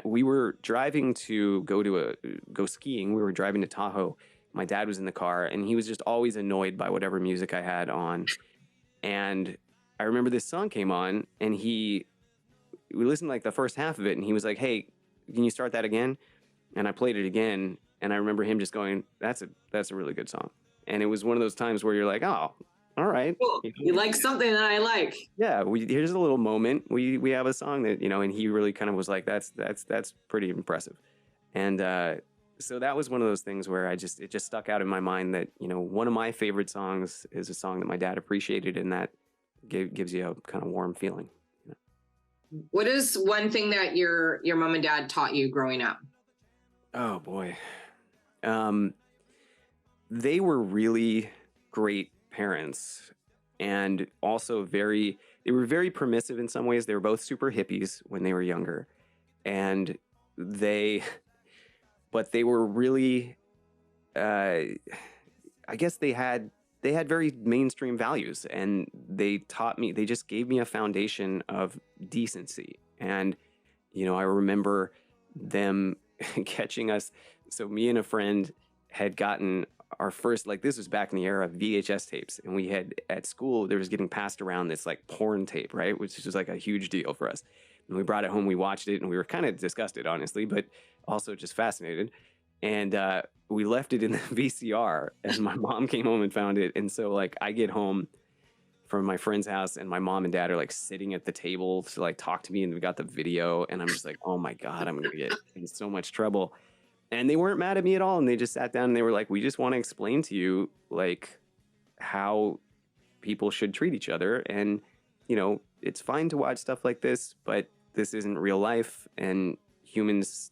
we were driving to go skiing. We were driving to Tahoe. My dad was in the car, and he was just always annoyed by whatever music I had on. And I remember this song came on, and we listened to like the first half of it, and he was like, "Hey, can you start that again?" And I played it again, and I remember him just going, that's a really good song." And it was one of those times where you're like, "Oh, all right." Cool. You like something that I like. Yeah, here's a little moment. We have a song that, you know, and he really kind of was like, that's pretty impressive. And so that was one of those things where it just stuck out in my mind that, you know, one of my favorite songs is a song that my dad appreciated, and that gives you a kind of warm feeling. You know? What is one thing that your mom and dad taught you growing up? Oh boy. They were really great parents, and also they were very permissive in some ways. They were both super hippies when they were younger, and they were really, I guess they had very mainstream values, and they just gave me a foundation of decency. And, I remember them catching us. So me and a friend had gotten our first, like, this was back in the era of VHS tapes, and we had, at school, there was getting passed around this like porn tape, right? Which was like a huge deal for us. And we brought it home, we watched it, and we were kind of disgusted, honestly, but also just fascinated. And we left it in the VCR, and my mom came home and found it. And so, like, I get home from my friend's house, and my mom and dad are like sitting at the table to like talk to me, and we got the video, and I'm just like, oh my God, I'm gonna get in so much trouble. And they weren't mad at me at all, and they just sat down and they were like, we just want to explain to you like how people should treat each other, and it's fine to watch stuff like this, but this isn't real life, and humans,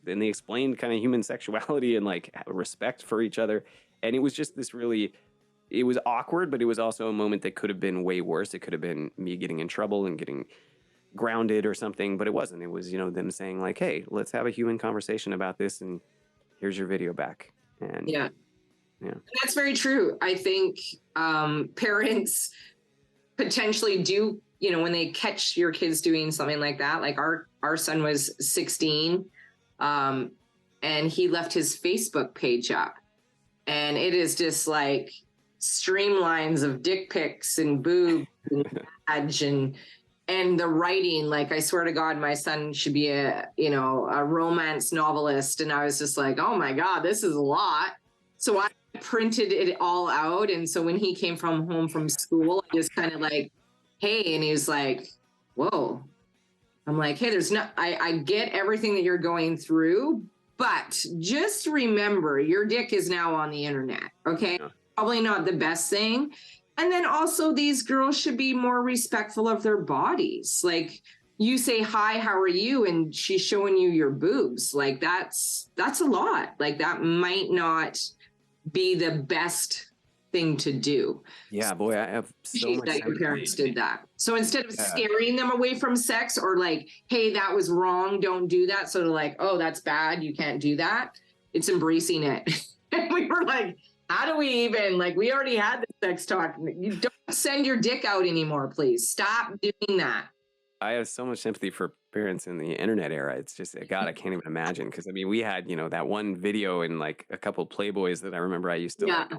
and they explained kind of human sexuality and like respect for each other. And it was just this really, it was awkward, but it was also a moment that could have been way worse. It could have been me getting in trouble and getting grounded or something, but it wasn't. It was, them saying like, hey, let's have a human conversation about this, and here's your video back. And yeah. That's very true. I think parents potentially do, when they catch your kids doing something like that, like our son was 16, and he left his Facebook page up, and it is just like streamlines of dick pics and boobs and badge and the writing. Like, I swear to God, my son should be a romance novelist. And I was just like, oh my God, this is a lot. So I printed it all out. And so when he came home from school, I just kind of like, hey, and he was like, whoa. I'm like, hey, I get everything that you're going through, but just remember, your dick is now on the internet. Okay. Yeah. Probably not the best thing. And then also, these girls should be more respectful of their bodies. Like, you say, hi, how are you? And she's showing you your boobs. Like, that's a lot. Like, that might not be the best thing to do. Yeah, boy, I have so much that your parents did that. So instead of scaring them away from sex, or like, hey, that was wrong, don't do that. So they're like, oh, that's bad, you can't do that. It's embracing it. And we were like, how do we even, like, we already had the sex talk. You don't send your dick out anymore, please. Stop doing that. I have so much sympathy for parents in the internet era. It's just, God, I can't even imagine. Because, I mean, we had, that one video and like a couple of Playboys that I remember I used to like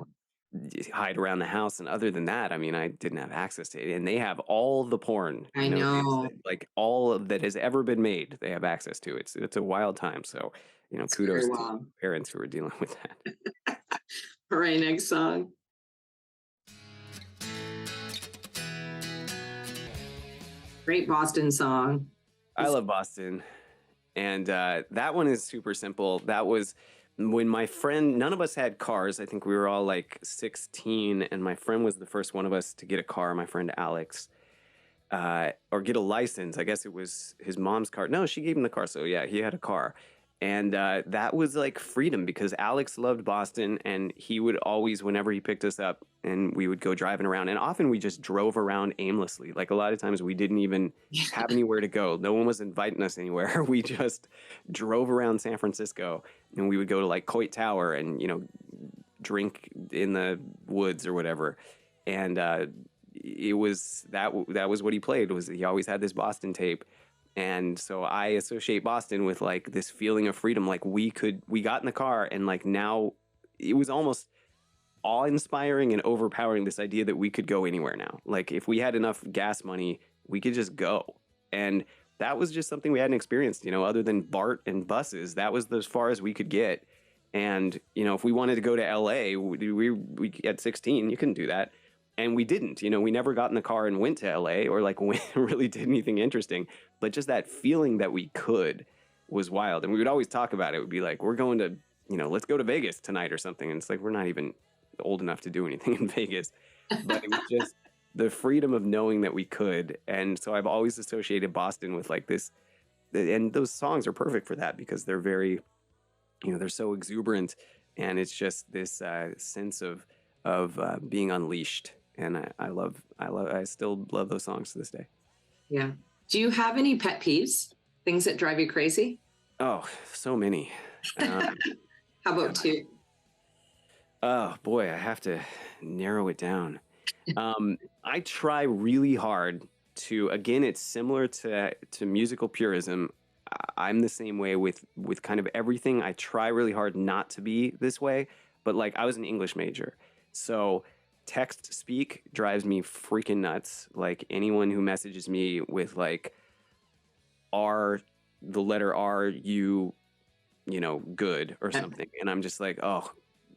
hide around the house. And other than that, I mean, I didn't have access to it. And they have all the porn. I know. Like all of that has ever been made, they have access to. It's a wild time. So, kudos to parents who are dealing with that. All right, next song. Great Boston song. I love Boston. And that one is super simple. That was when my friend, none of us had cars. I think we were all like 16, and my friend was the first one of us to get a car, my friend Alex, or get a license. I guess it was his mom's car. No, she gave him the car. So yeah, he had a car. And that was like freedom, because Alex loved Boston, and he would always, whenever he picked us up, and we would go driving around, and often we just drove around aimlessly. Like, a lot of times we didn't even have anywhere to go. No one was inviting us anywhere. We just drove around San Francisco, and we would go to like Coit Tower and, drink in the woods or whatever. And it was, that was what he played, was he always had this Boston tape. And so I associate Boston with like this feeling of freedom. Like, we got in the car, and like, now it was almost awe-inspiring and overpowering, this idea that we could go anywhere now. Like, if we had enough gas money, we could just go. And that was just something we hadn't experienced, other than BART and buses. That was as far as we could get. And, if we wanted to go to LA, we at 16, you couldn't do that. And we didn't, we never got in the car and went to LA, or like really did anything interesting. But just that feeling that we could was wild. And we would always talk about it. It would be like, we're going to, let's go to Vegas tonight or something. And it's like, we're not even old enough to do anything in Vegas. But it was just the freedom of knowing that we could. And so I've always associated Boston with like this. And those songs are perfect for that, because they're very, they're so exuberant. And it's just this sense of being unleashed. And I still love those songs to this day. Yeah. Do you have any pet peeves? Things that drive you crazy? Oh, so many. Um, How about two? oh boy, I have to narrow it down. I try really hard to, again, it's similar to musical purism. I'm the same way with kind of everything. I try really hard not to be this way, but like I was an English major. So text speak drives me freaking nuts. Like anyone who messages me with like R, the letter R, you know, good or something. And I'm just like, oh,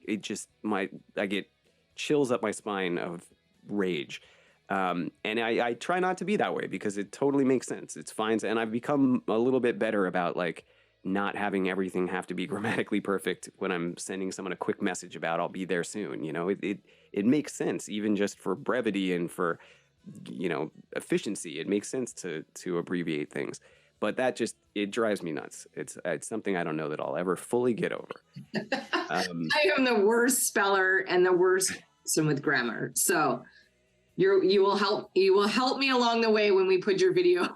it just I get chills up my spine of rage. And I try not to be that way because it totally makes sense. It's fine. And I've become a little bit better about like not having everything have to be grammatically perfect when I'm sending someone a quick message about I'll be there soon. You know, it makes sense even just for brevity and for, you know, efficiency. It makes sense to abbreviate things. But that just, it drives me nuts. It's something I don't know that I'll ever fully get over. I am the worst speller and the worst person with grammar. So you will help me along the way when we put your video.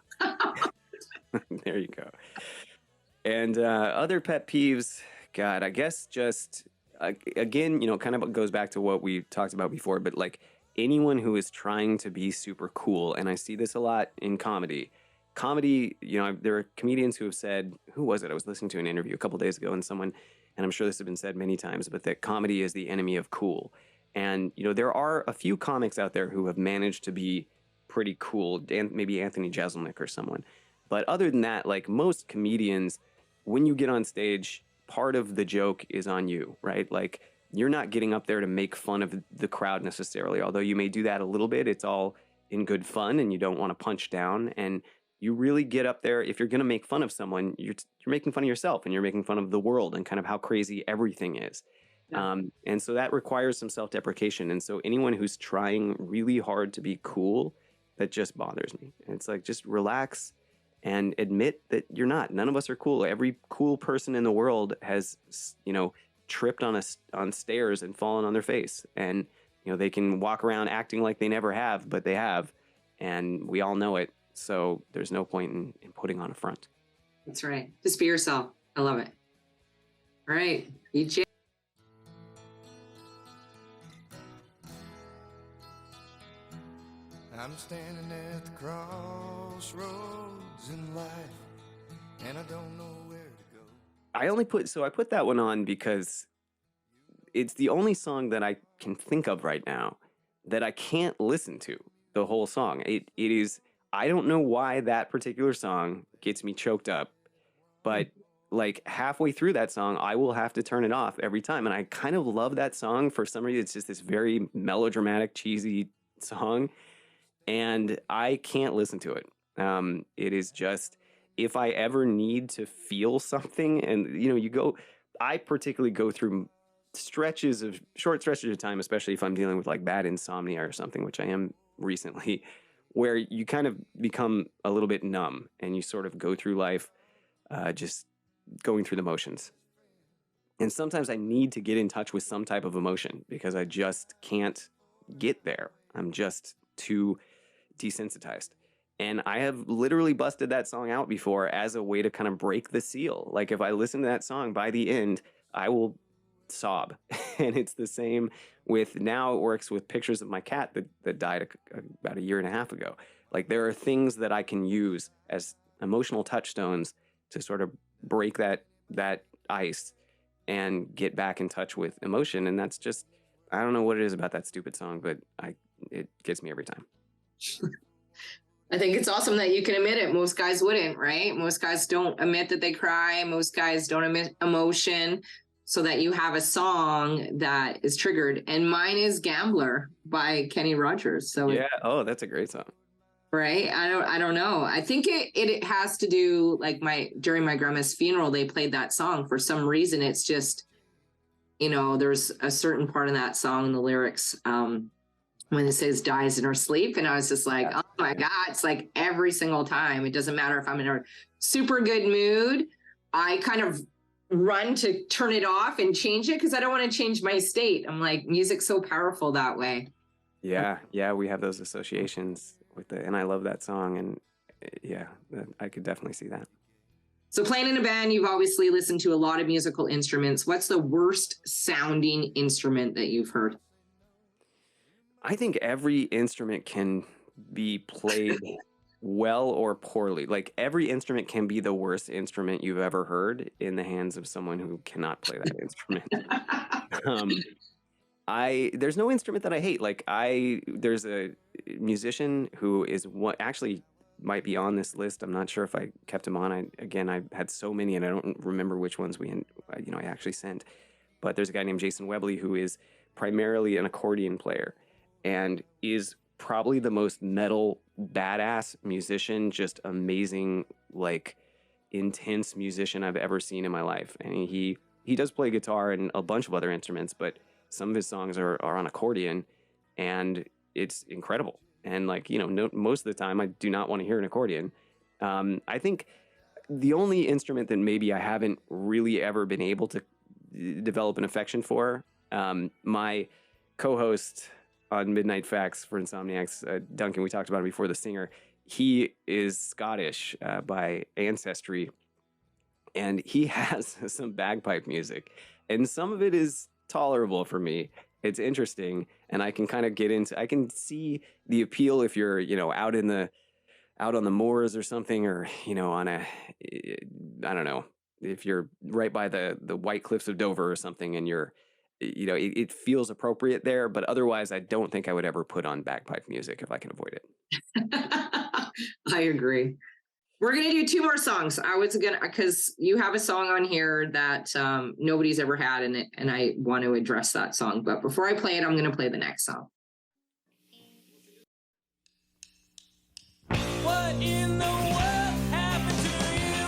There you go. And other pet peeves, God, I guess just again, you know, kind of goes back to what we talked about before, but like anyone who is trying to be super cool, and I see this a lot in comedy. Comedy, you know, there are comedians who have said, who was it? I was listening to an interview a couple days ago, and someone, and I'm sure this has been said many times, but that comedy is the enemy of cool. And you know, there are a few comics out there who have managed to be pretty cool, and maybe Anthony Jeselnik or someone. But other than that, like most comedians, when you get on stage, part of the joke is on you, right? Like you're not getting up there to make fun of the crowd necessarily, although you may do that a little bit. It's all in good fun, and you don't want to punch down. And you really get up there. If you're going to make fun of someone, you're making fun of yourself, and you're making fun of the world and kind of how crazy everything is. Yeah. And so that requires some self-deprecation. And so anyone who's trying really hard to be cool, that just bothers me. And it's like, just relax and admit that you're not. None of us are cool. Every cool person in the world has, you know, tripped on stairs and fallen on their face. And, you know, they can walk around acting like they never have, but they have. And we all know it. So there's no point in putting on a front. That's right. Just be yourself. I love it. All right. EJ. I'm standing at the crossroads in life, and I don't know where to go. I put that one on because it's the only song that I can think of right now that I can't listen to the whole song. It is, I don't know why that particular song gets me choked up, but like halfway through that song, I will have to turn it off every time. And I kind of love that song for some reason. It's just this very melodramatic, cheesy song, and I can't listen to it. It is just, if I ever need to feel something, and you know, I particularly go through short stretches of time, especially if I'm dealing with like bad insomnia or something, which I am recently, where you kind of become a little bit numb and you sort of go through life just going through the motions. And sometimes I need to get in touch with some type of emotion because I just can't get there. I'm just too desensitized. And I have literally busted that song out before as a way to kind of break the seal. Like if I listen to that song, by the end, I will sob. And it's the same with, now it works with pictures of my cat that died about a year and a half ago. Like there are things that I can use as emotional touchstones to sort of break that ice and get back in touch with emotion. And that's just, I don't know what it is about that stupid song, but it gets me every time. I think it's awesome that you can admit it. Most guys wouldn't, right? Most guys don't admit that they cry. Most guys don't admit emotion, so that you have a song that is triggered. And mine is Gambler by Kenny Rogers. So yeah. Oh, that's a great song. Right. I don't know. I think it has to do, like, during my grandma's funeral, they played that song for some reason. It's just, you know, there's a certain part of that song in the lyrics, when it says dies in her sleep. And I was just like, oh my God, it's like every single time. It doesn't matter if I'm in a super good mood. I kind of run to turn it off and change it because I don't want to change my state. I'm like, music's so powerful that way. Yeah. Yeah. We have those associations with and I love that song. And yeah, I could definitely see that. So playing in a band, you've obviously listened to a lot of musical instruments. What's the worst sounding instrument that you've heard? I think every instrument can be played well or poorly. Like every instrument can be the worst instrument you've ever heard in the hands of someone who cannot play that instrument. There's no instrument that I hate. There's a musician who is what actually might be on this list. I'm not sure if I kept him on. I had so many and I don't remember which ones I actually sent. But there's a guy named Jason Webley who is primarily an accordion player and is probably the most metal badass musician, just amazing, like intense musician I've ever seen in my life. And he does play guitar and a bunch of other instruments, but some of his songs are on accordion and it's incredible. And most of the time I do not want to hear an accordion. I think the only instrument that maybe I haven't really ever been able to develop an affection for, my co-host on Midnight Facts for Insomniacs, Duncan, we talked about him before, the singer, he is Scottish by ancestry, and he has some bagpipe music, and some of it is tolerable for me. It's interesting, and I can kind of I can see the appeal if you're, out on the moors or something, or, I don't know, if you're right by the White Cliffs of Dover or something, and you're, it feels appropriate there, but otherwise I don't think I would ever put on bagpipe music if I can avoid it. I agree. We're going to do two more songs. Because you have a song on here that nobody's ever had, and I want to address that song. But before I play it, I'm going to play the next song. What in the world happened to you?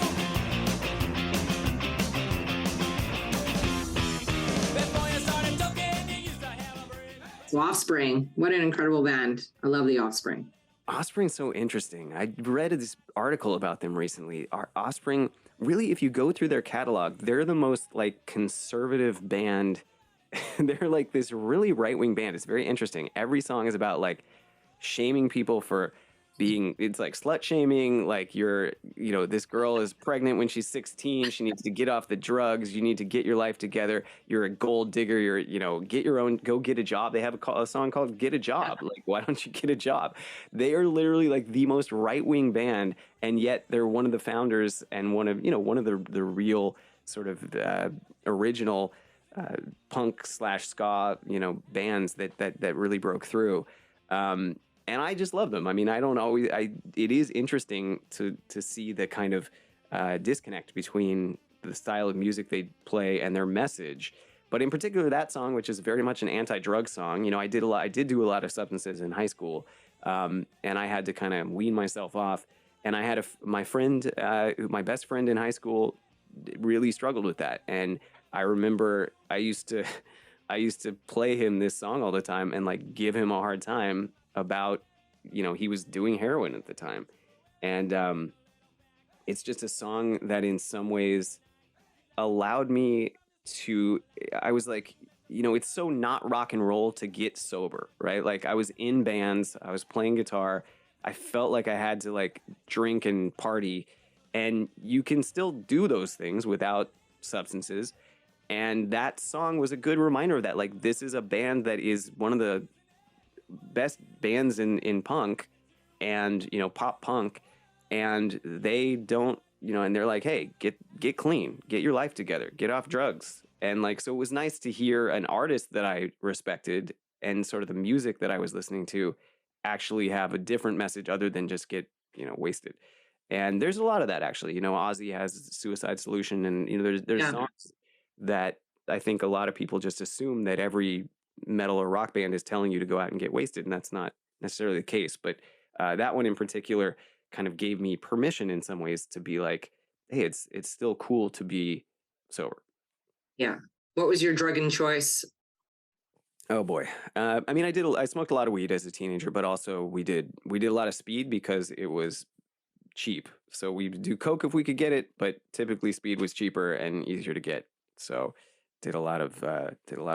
Before you started talking, you used to have a brain. So Offspring, what an incredible band. I love the Offspring. Offspring's so interesting. I read this article about them recently. Offspring, really, if you go through their catalog, they're the most conservative band. They're like this really right-wing band. It's very interesting. Every song is about shaming people for it's like slut shaming, this girl is pregnant when she's 16, she needs to get off the drugs, you need to get your life together, you're a gold digger, go get a job. They have a song called Get a Job. Why don't you get a job? They are literally the most right-wing band, and yet they're one of the founders and one of the real sort of original punk / ska bands that really broke through. And I just love them. I mean, it is interesting to see the kind of disconnect between the style of music they play and their message. But in particular, that song, which is very much an anti-drug song, I did do a lot of substances in high school, and I had to kind of wean myself off. And I had my best friend in high school really struggled with that. And I remember I used to play him this song all the time and give him a hard time about, he was doing heroin at the time. And it's just a song that in some ways allowed me to, I was it's so not rock and roll to get sober, right? I was in bands, I was playing guitar, I felt like I had to drink and party, and you can still do those things without substances. And that song was a good reminder of that. This is a band that is one of the best bands in punk and pop punk, and they don't and they're like, hey, get clean, get your life together, get off drugs. And so it was nice to hear an artist that I respected and sort of the music that I was listening to actually have a different message other than just get wasted. And there's a lot of that, actually. Ozzy has Suicide Solution, and there's songs that I think a lot of people just assume that every metal or rock band is telling you to go out and get wasted, and that's not necessarily the case. But that one in particular kind of gave me permission in some ways to be like, hey, it's still cool to be sober. Yeah. What was your drug of choice? Oh boy. I mean, I smoked a lot of weed as a teenager, but also we did a lot of speed because it was cheap. So we'd do coke if we could get it, but typically speed was cheaper and easier to get. So did a lot of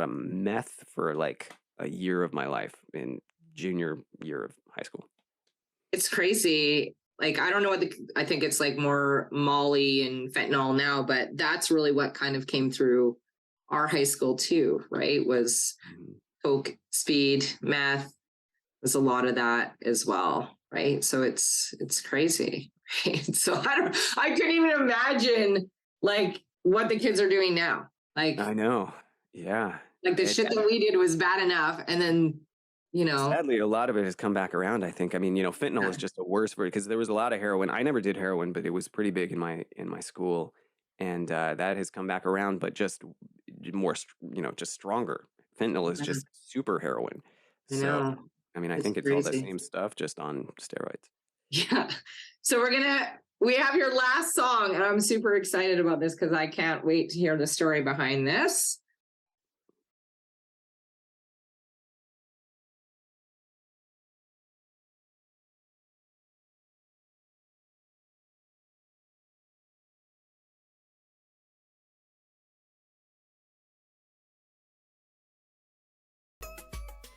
meth for a year of my life in junior year of high school. It's crazy. like, I don't know what I think it's like more Molly and fentanyl now, but that's really what kind of came through our high school too, right? Was coke, speed, meth, was a lot of that as well, right? So it's crazy, right? So I couldn't even imagine like what the kids are doing now. Like, I know. Yeah. like the shit that we did was bad enough, and then, you know, Sadly, a lot of it has come back around, I think. I mean, you know, fentanyl is just a worse version because there was a lot of heroin. I never did heroin, but it was pretty big in my school, and that has come back around, but just more, you know, just stronger. Fentanyl is just super heroin. I So, know. I mean, I It's think it's all the crazy. same stuff, just on steroids. Yeah. So we have your last song, and I'm super excited about this because I can't wait to hear the story behind this.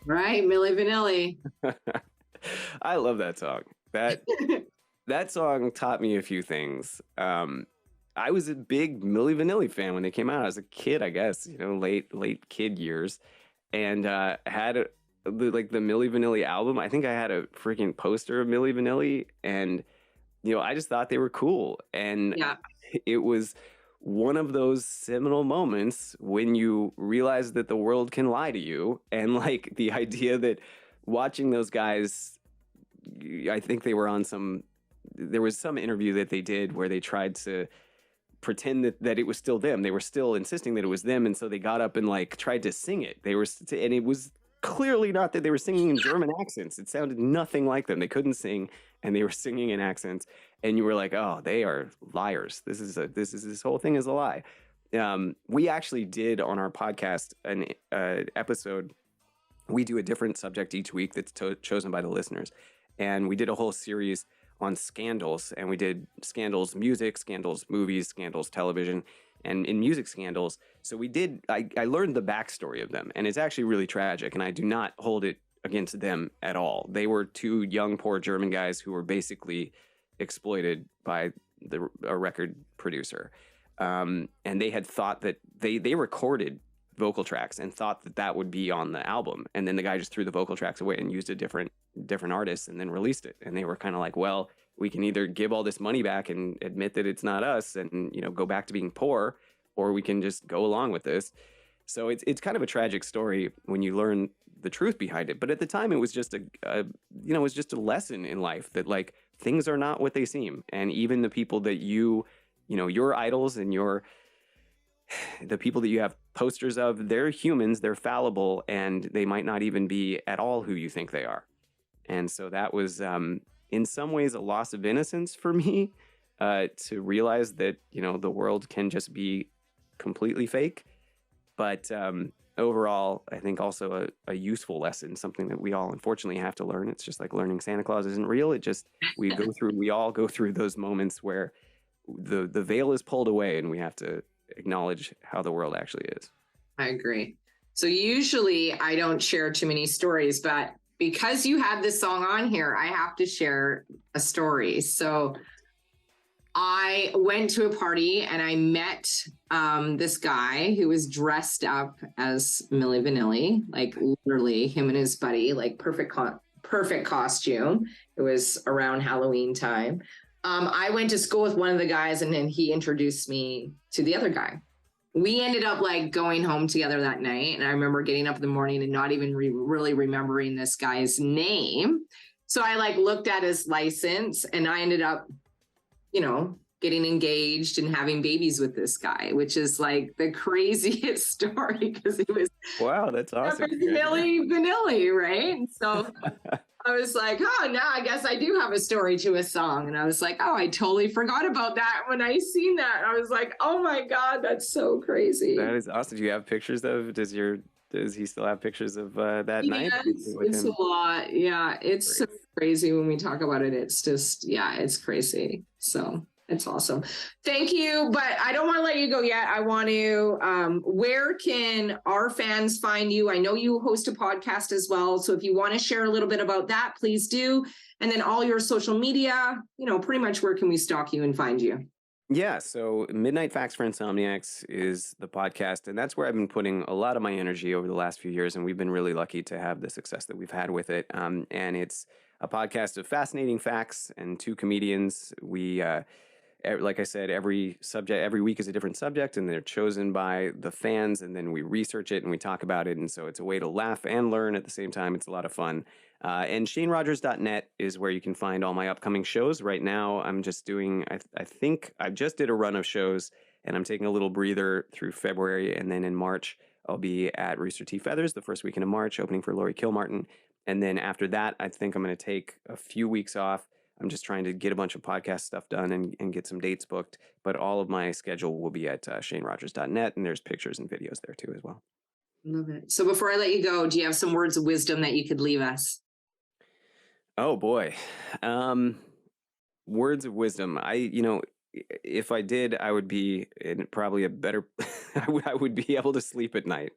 Right, Milli Vanilli. I love that song. That song taught me a few things. I was a big Milli Vanilli fan when they came out. I was a kid, I guess, you know, late kid years, and had the Milli Vanilli album. I think I had a freaking poster of Milli Vanilli, and you know, I just thought they were cool, and Yeah. it was one of those seminal moments when you realize that the world can lie to you, and like the idea that watching those guys, I think they were on there was some interview that they did where they tried to pretend that it was still them. They were still insisting that it was them, and so they got up and like tried to sing it. And it was clearly not that they were singing in German accents. It sounded nothing like them. They couldn't sing, and they were singing in accents. And you were like, "Oh, they are liars. This whole thing is a lie." We actually did on our podcast an episode. We do a different subject each week that's chosen by the listeners, and we did a whole series on scandals, and we did scandals music, scandals movies, scandals television, and in music scandals. So I learned the backstory of them, and it's actually really tragic, and I do not hold it against them at all. They were two young, poor German guys who were basically exploited by a record producer. And they had thought that they recorded vocal tracks and thought that would be on the album, and then the guy just threw the vocal tracks away and used a different artist and then released it. And they were kind of like, well, we can either give all this money back and admit that it's not us and, you know, go back to being poor, or we can just go along with this. So it's kind of a tragic story when you learn the truth behind it. But at the time, it was just it was just a lesson in life that like things are not what they seem, and even the people that you know, your idols and the people that you have posters of, they're humans, they're fallible, and they might not even be at all who you think they are. And so that was, in some ways, a loss of innocence for me, to realize that, you know, the world can just be completely fake. But overall, I think also a useful lesson, something that we all unfortunately have to learn. It's just like learning Santa Claus isn't real. It just, we all go through those moments where the veil is pulled away and we have to acknowledge how the world actually is. I agree. So usually I don't share too many stories, but because you had this song on here, I have to share a story. So I went to a party and I met this guy who was dressed up as Milli Vanilli, like literally him and his buddy, like perfect costume. It was around Halloween time. I went to school with one of the guys, and then he introduced me to the other guy. We ended up like going home together that night. And I remember getting up in the morning and not even really remembering this guy's name. So I like looked at his license, and I ended up, you know, getting engaged and having babies with this guy, which is like the craziest story because he was Wow, that's awesome. Milli Vanilli, right? And so I was like, oh, now I guess I do have a story to a song. And I was like, oh, I totally forgot about that when I seen that. I was like, oh my God, that's so crazy. That is awesome. Do you have pictures of, does he still have pictures of that night? It's a lot. Yeah, it's so crazy when we talk about it. It's just, yeah, it's crazy. So That's awesome. Thank you. But I don't want to let you go yet. I want to, where can our fans find you? I know you host a podcast as well. So if you want to share a little bit about that, please do. And then all your social media, pretty much where can we stalk you and find you? Yeah, so Midnight Facts for Insomniacs is the podcast, and that's where I've been putting a lot of my energy over the last few years, and we've been really lucky to have the success that we've had with it. And it's a podcast of fascinating facts and two comedians. We, like I said, every week is a different subject, and they're chosen by the fans, and then we research it and we talk about it, and so it's a way to laugh and learn at the same time. It's a lot of fun. And ShaneRogers.net is where you can find all my upcoming shows. Right now, I'm just doing, I think I just did a run of shows, and I'm taking a little breather through February, and then in March, I'll be at Rooster T. Feathers the first weekend of March, opening for Lori Kilmartin. And then after that, I think I'm going to take a few weeks off. I'm just trying to get a bunch of podcast stuff done and get some dates booked. But all of my schedule will be at ShaneRogers.net, and there's pictures and videos there too as well. Love it. So before I let you go, do you have some words of wisdom that you could leave us? Oh boy. Words of wisdom. If I did, I would be in probably a better, I would be able to sleep at night.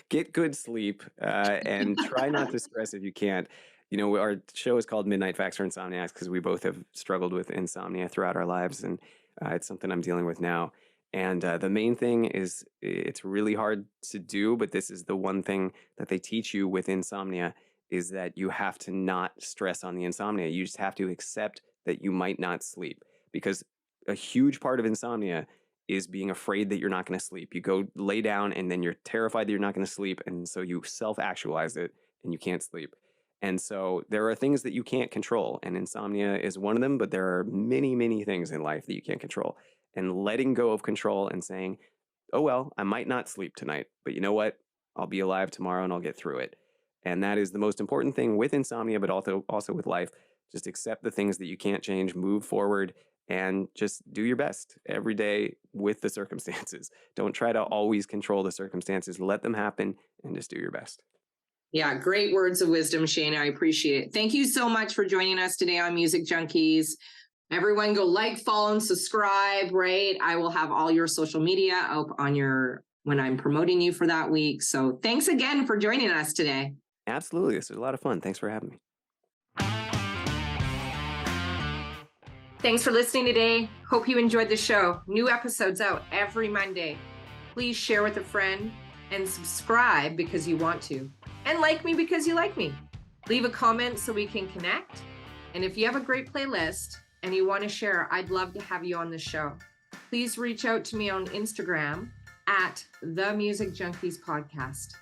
Get good sleep and try not to stress if you can't. Our show is called Midnight Facts for Insomniacs because we both have struggled with insomnia throughout our lives, and it's something I'm dealing with now. And the main thing is it's really hard to do, but this is the one thing that they teach you with insomnia is that you have to not stress on the insomnia. You just have to accept that you might not sleep, because a huge part of insomnia is being afraid that you're not going to sleep. You go lay down and then you're terrified that you're not going to sleep. And so you self-actualize it and you can't sleep. And so there are things that you can't control, and insomnia is one of them, but there are many, many things in life that you can't control. And letting go of control and saying, oh, well, I might not sleep tonight, but you know what? I'll be alive tomorrow and I'll get through it. And that is the most important thing with insomnia, but also with life. Just accept the things that you can't change, move forward, and just do your best every day with the circumstances. Don't try to always control the circumstances. Let them happen and just do your best. Yeah, great words of wisdom, Shane. I appreciate it. Thank you so much for joining us today on Music Junkies. Everyone go like, follow, and subscribe, right? I will have all your social media up on when I'm promoting you for that week. So thanks again for joining us today. Absolutely. This was a lot of fun. Thanks for having me. Thanks for listening today. Hope you enjoyed the show. New episodes out every Monday. Please share with a friend and subscribe because you want to. And like me because you like me. Leave a comment so we can connect. And if you have a great playlist and you want to share, I'd love to have you on the show. Please reach out to me on Instagram at The Music Junkies Podcast.